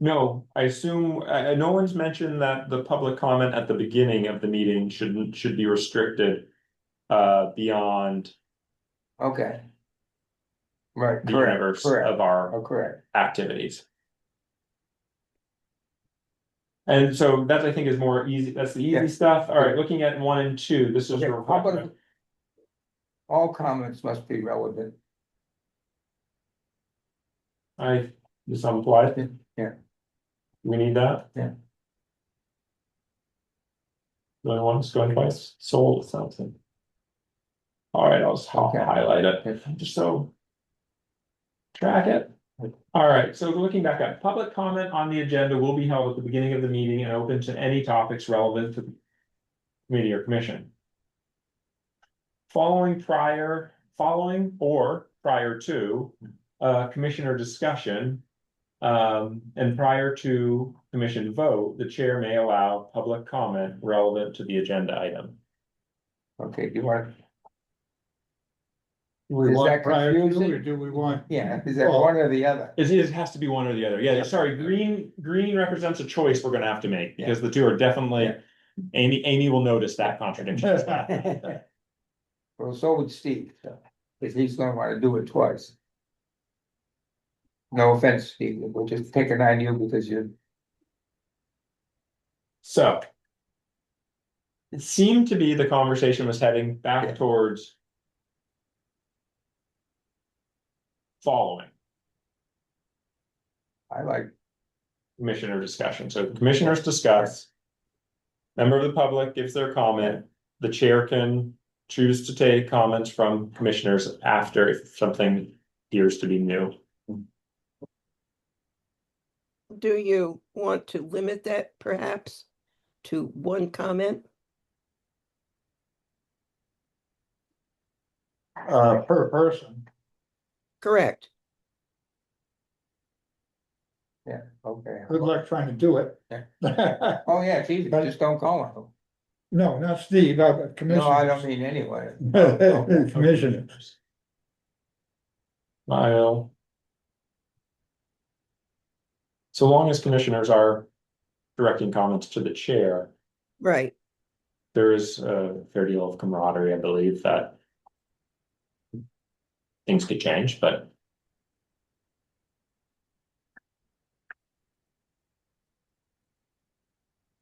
No, I assume, no one's mentioned that the public comment at the beginning of the meeting should be restricted. Beyond okay. Right, the correct, universe correct, of our oh, correct. activities. And so that I think is more easy, that's the Yeah. easy stuff. All right, looking at 1 and 2, this is. Okay, how about all comments must be relevant. Does some apply? Yeah. We need that? Yeah. Going once, going twice, sold something. All right, I'll just Okay. highlight it, just so. Track it. All right, so looking back at public comment on the agenda will be held at the beginning of the meeting and open to any topics relevant to the committee or commission. Following or prior to commissioner discussion. And prior to commission vote, the chair may allow public comment relevant to the agenda item. Okay, do you want, Do we Is want that prior to, confusing? or do we want? yeah, is that Well- one or the other? It has to be one or the other. Yeah, sorry, green represents a choice we're gonna have to make because the two are definitely. Yeah. Amy will notice that contradiction. Well, so would Steve, because he's gonna wanna do it twice. No offense, Steve, we're just picking on you because you're, So. It seemed to be the conversation was heading back Yeah. towards. Following I like, commissioner discussion, so commissioners discuss. Member of the public gives their comment, the chair can choose to take comments from commissioners after if something appears to be new. Do you want to limit that perhaps to 1 comment? Per person. Correct. yeah, okay. Good luck trying to do it. Oh, yeah, it's easy, just don't call him. No, not Steve, Commissioner. No, I don't mean anyway. Commissioner. I'll. So long as commissioners are directing comments to the chair, Right. there is a fair deal of camaraderie, I believe, that. Things could change, but.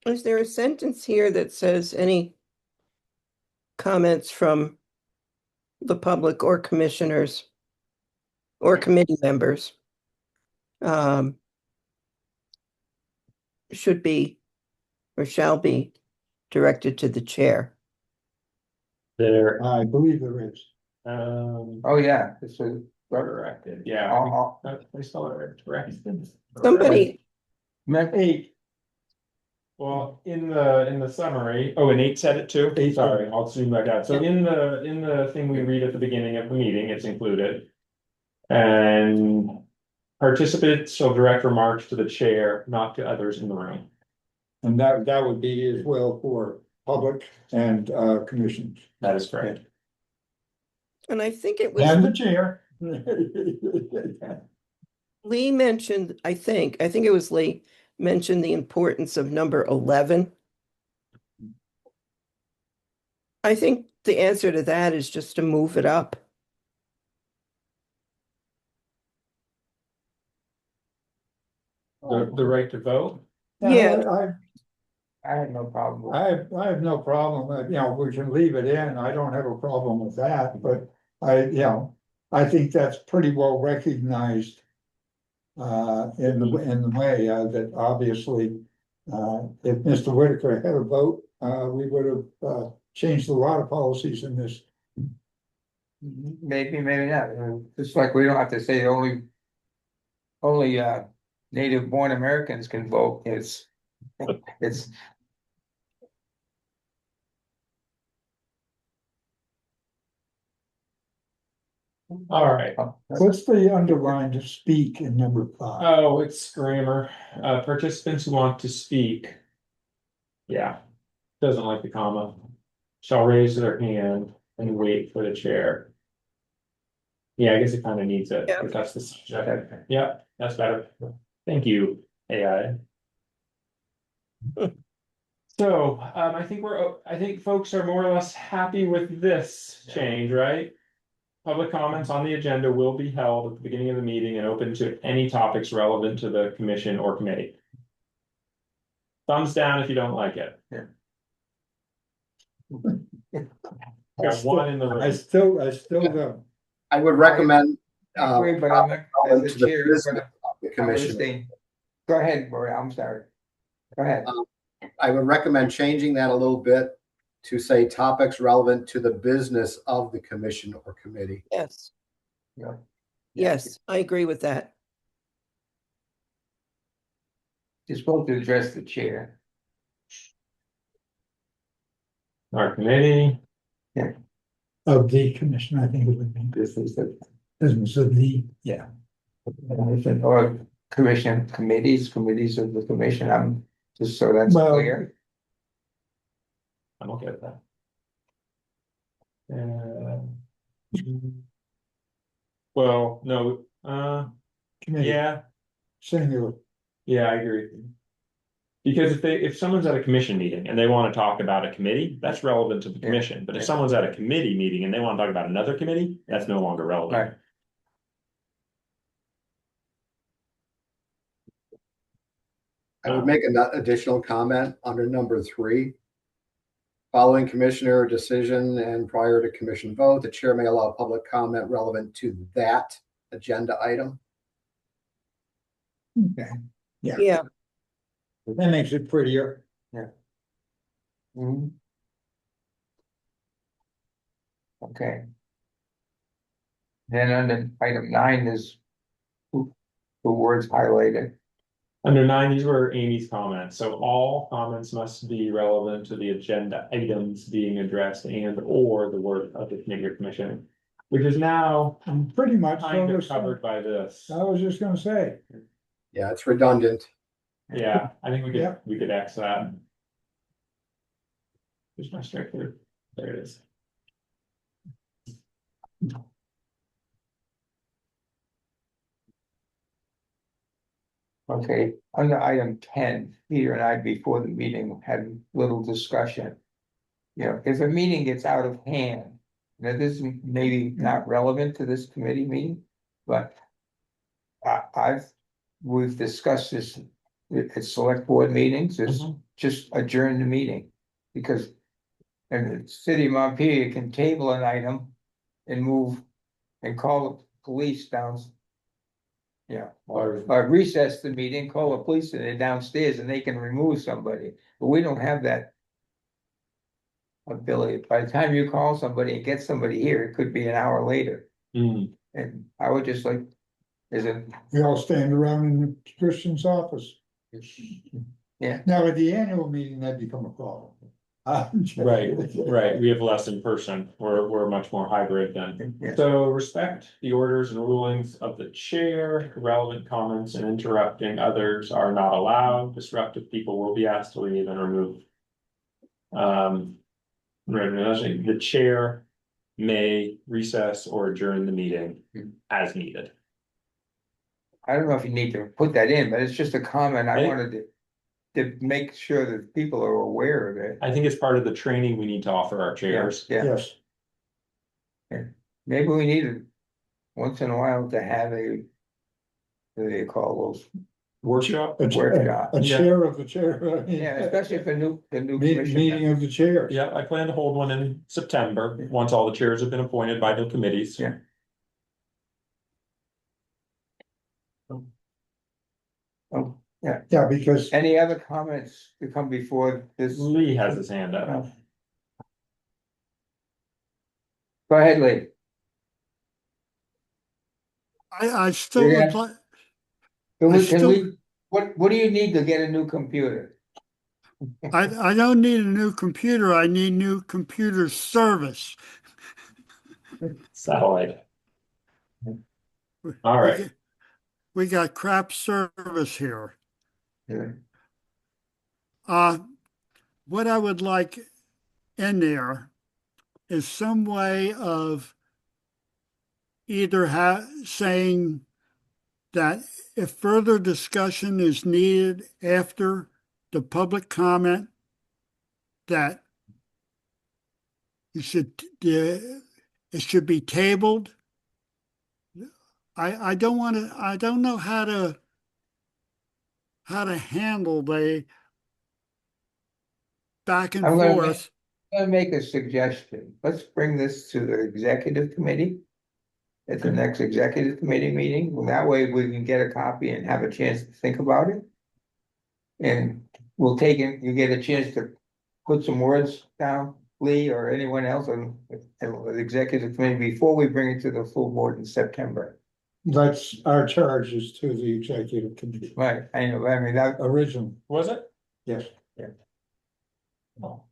Is there a sentence here that says any comments from the public or commissioners or committee members should be or shall be directed to the chair? There, I believe there is. Oh, yeah, this is, Directed, yeah. I spell it directed. Somebody, Eight, Well, in the summary, and 8 said it too, Eight. sorry, I'll zoom back out, so in the thing we read at the beginning of the meeting, it's included. And participants shall direct remarks to the chair, not to others in the room. and that would be as well for public and commissions. That is correct. and I think it was And the chair. Lee mentioned, I think it was Lee, mentioned the importance of number 11. I think the answer to that is just to move it up. The right to vote? Yeah. I had no problem with I have no problem, we can leave it in, I don't have a problem with that, but I think that's pretty well recognized. In the way, that obviously, if Mr. Whitaker had a vote, we would have, changed a lot of policies in this. maybe, maybe not, just like we don't have to say only native born Americans can vote, it's All right. What's the underline to speak in number 5? Oh, it's grammar. Participants who want to speak. Yeah, doesn't like the comma. Shall raise their hand and wait for the chair. Yeah, I guess it kind of needs it, Yeah. because that's the subject. Yeah, that's better. Thank you, AI. So, I think folks are more or less happy with this change, right? Public comments on the agenda will be held at the beginning of the meeting and open to any topics relevant to the commission or committee. Thumbs down if you don't like it. Got one in the I room. still don't. I would recommend, I agree, but I'm not, as to the the chair, business but of the I'm commission. listening. Go ahead, Rory, I'm sorry. Go ahead. I would recommend changing that a little bit to say topics relevant to the business of the commission or committee. Yes. Yeah. Yes, I agree with that. You're supposed to address the chair. Our committee. Of the commission, I think it would be business of the, Or committees of the commission, I'm just so that's Well, clear. I'm okay with that. Well, no, committee, yeah, singular. I agree with you. Because if someone's at a commission meeting and they want to talk about a committee, that's relevant to the commission. But if someone's at a committee meeting and they want to talk about another committee, that's no longer relevant. Right. I would make an additional comment under number 3. Following commissioner decision and prior to commission vote, the chair may allow public comment relevant to that agenda item. Okay, Yeah, that makes it prettier. Mhm. Okay. Then under item 9 is the words highlighted. Under 9, these were Amy's comments, so all comments must be relevant to the agenda items being addressed and or the work of the committee or commission, which is now Pretty much. kind of covered by this. I was just gonna say. Yeah, it's redundant. Yeah, I think Yeah. we could X that. There's my strike through. There it is. Okay, under item 10, Peter and I, before the meeting, had a little discussion. If a meeting gets out of hand, now this is maybe not relevant to this committee meeting, but we've discussed this at select board meetings, is just adjourn the meeting. Because and the city of Montpelier can table an item and move and call the police down. Or recess the meeting, call the police and they're downstairs and they can remove somebody, but we don't have that ability. By the time you call somebody and get somebody here, it could be an hour later. Mm. And I would just like, is it, We all stand around in Christian's office. yeah, Now, at the annual meeting, that become a problem. Right, we have less in person, we're much more hybrid than. yeah. So respect the orders and rulings of the chair, relevant comments and interrupting others are not allowed, disruptive people will be asked to leave and removed. The chair may recess or adjourn the meeting as needed. I don't know if you need to put that in, but it's just a comment. I Hey. wanted to make sure that people are aware of it. I think it's part of the training we need to offer our chairs. Yeah, Yes, maybe we need it once in a while to have a, what do they call those? Workshop. Workshop. a chair of the chair. Yeah, especially for the new Meeting, commission. meeting of the chairs. Yeah, I plan to hold one in September, once all the chairs have been appointed by the committees. Yeah. Oh, yeah. Yeah, because Any other comments to come before this? Lee has his hand up. Go ahead, Lee. I still Yeah. would like, Can we, what do you need to get a new computer? I don't need a new computer. I need new computer service. Satellite. All right. We got crap service here. Yeah. What I would like in there is some way of either saying that if further discussion is needed after the public comment, that it should be tabled. I don't know how to handle the back and I'm gonna forth. I'm gonna make a suggestion. Let's bring this to the executive committee. At the next executive committee meeting. Well, that way we can get a copy and have a chance to think about it. And we'll take it, you get a chance to put some words down, Lee or anyone else on the executive committee before we bring it to the full board in September. That's our charges to the executive committee. Right, I know, I mean, that, Originally, Was it? yes. Oh.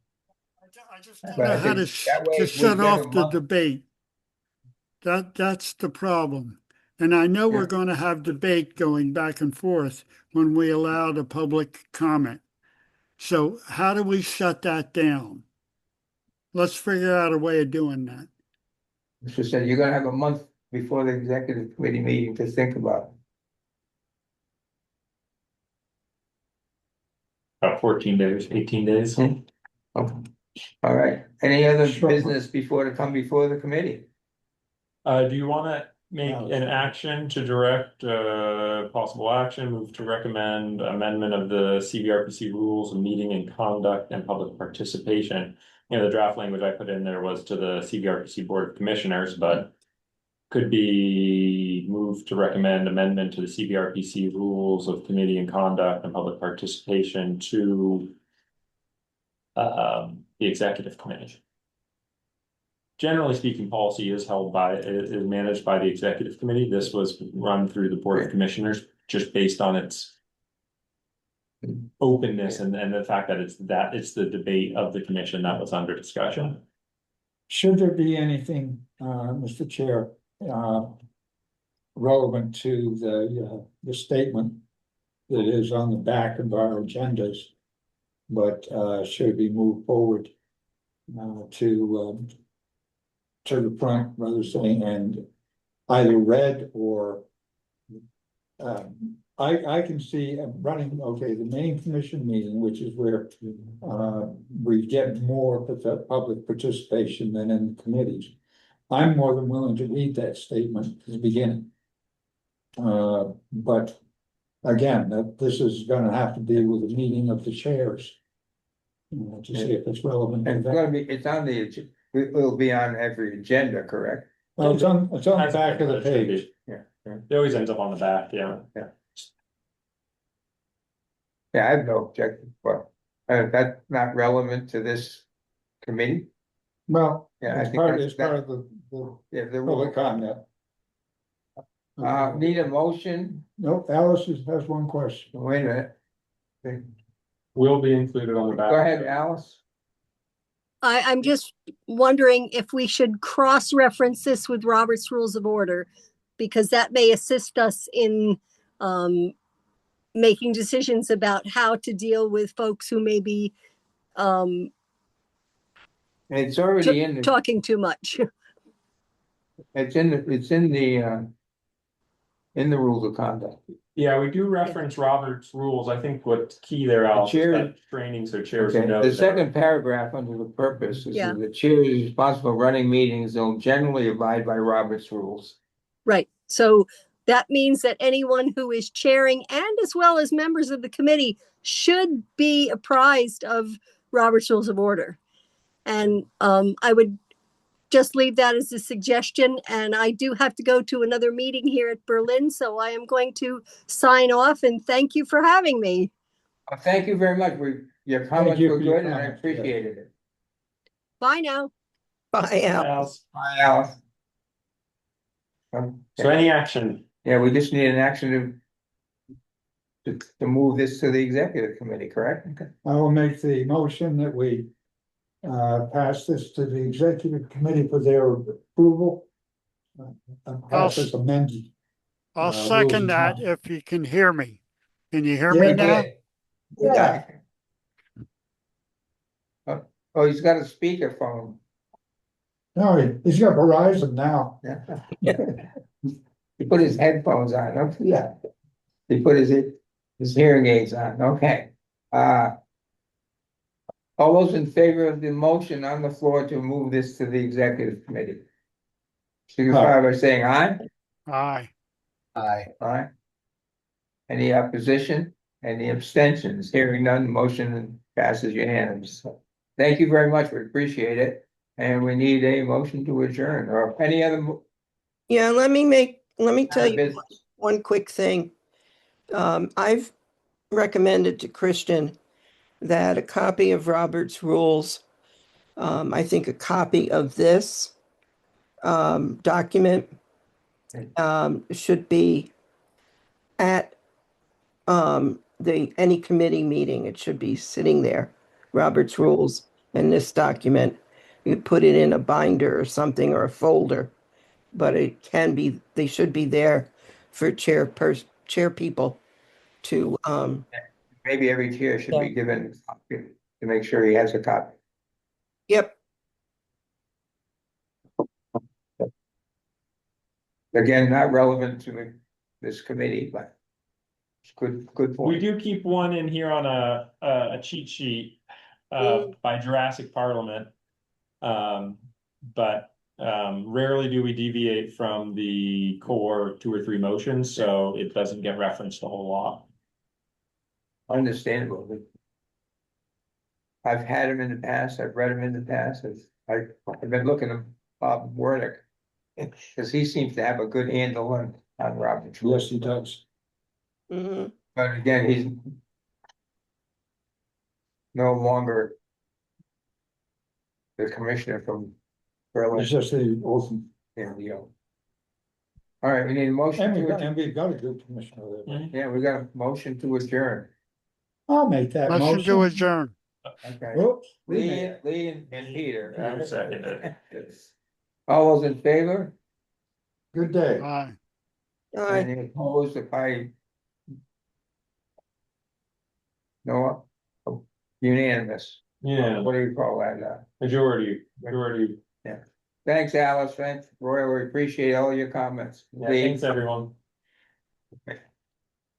I just don't But know I how think to that way we shut get a off the month. debate. That's the problem. And I know Yeah. we're going to have debate going back and forth when we allow the public comment. So how do we shut that down? Let's figure out a way of doing that. She said, you're gonna have a month before the executive committee meeting to think about About 14 days, 18 days. it. Okay. All right, any other Sure. business before to come before the committee? Do you wanna make an action to direct, possible action, move to recommend amendment of the CVRPC rules of meeting and conduct and public participation? You know, the draft language I put in there was to the CVRPC Board of Commissioners, but could be moved to recommend amendment to the CVRPC rules of committee and conduct and public participation to the executive committee. Generally speaking, policy is managed by the executive committee. This was run through the Board of Commissioners, just based on its openness and the fact that it's the debate of the commission that was under discussion. Should there be anything, Mr. Chair, relevant to the statement that is on the back of our agendas, but should be moved forward to the front, rather saying, and either read or I can see running, okay, the main commission meeting, which is where we get more public participation than in the committees. I'm more than willing to read that statement at the beginning. But again, this is gonna have to be with a meeting of the chairs. To see if it's relevant. And it's on the, it'll be on every agenda, correct? Well, it's on the back of the page. Yeah. It always ends up on the back, yeah. Yeah, I have no objection, but that's not relevant to this committee. Well, Yeah, I it's think part that's of the Yeah, the public comment. Need a motion? Nope, Alice has one question. Wait a minute. Will be included on the back. Go ahead, Alice. I'm just wondering if we should cross-reference this with Robert's Rules of Order, because that may assist us in making decisions about how to deal with folks who may be It's already in the, talking too much. it's in the rules of conduct. Yeah, we do reference Robert's rules. I think what's key there, Al, is chair- that training, so chairs Okay, know. the that- second paragraph under the purpose is Yeah. that the chair is responsible for running meetings, they'll generally abide by Robert's rules. Right. So that means that anyone who is chairing and as well as members of the committee should be apprised of Robert's Rules of Order. And I would just leave that as a suggestion. And I do have to go to another meeting here at Berlin, so I am going to sign off and thank you for having me. Thank you very much. Your comments you were for your good and I comments, yeah. appreciated it. Bye now. Bye, Al. Al. Bye, Alice. So any action? Yeah, we just need an action to move this to the executive committee, correct? Okay. I will make the motion that we pass this to the executive committee for their approval. Pass as amended. I'll rules second and that conduct. if you can hear me. Can you hear Yeah, me now? Yeah. Oh, he's got a speakerphone. No, he's got Verizon now. He put his headphones on, okay, yeah. He put his hearing aids on, okay. All those in favor of the motion on the floor to move this to the executive committee? Signify by saying aye. Aye. Aye. Aye. Any opposition? Any abstentions? Hearing none, motion passes unanimously. Thank you very much, we appreciate it. And we need a motion to adjourn or any other. Yeah, let me tell you business. one quick thing. I've recommended to Christian that a copy of Robert's Rules, I think a copy of this document should be at any committee meeting. It should be sitting there, Robert's Rules and this document. You put it in a binder or something or a folder, but it can be, they should be there for chair people to Maybe every chair should be given a copy to make sure he has a copy. Yep. Again, not relevant to this committee, but it's good We point. do keep one in here on a cheat sheet by Jurassic Parliament. But rarely do we deviate from the core 2 or 3 motions, so it doesn't get referenced a whole lot. Understandable. But I've had him in the past, I've read him in the past, I've been looking at Bob Warnick. Because he seems to have a good handle on Robert's rules. Yes, he does. Mhm. But again, he's no longer the commissioner from Berlin. It's just the awesome. Yeah, all right, we need a motion And to we've got, adjourn. and we've got a good commissioner there. Yeah, we got a motion to adjourn. I'll make that Motion to motion. adjourn. Okay. Whoops. Lee and Peter. Peter seconded. All those in favor? Good day. Aye. All right. Any opposed? No, unanimous. Yeah, What do you call that? majority. Thanks, Alice. Thanks, Roy. We appreciate all your comments. Yeah, thanks, everyone.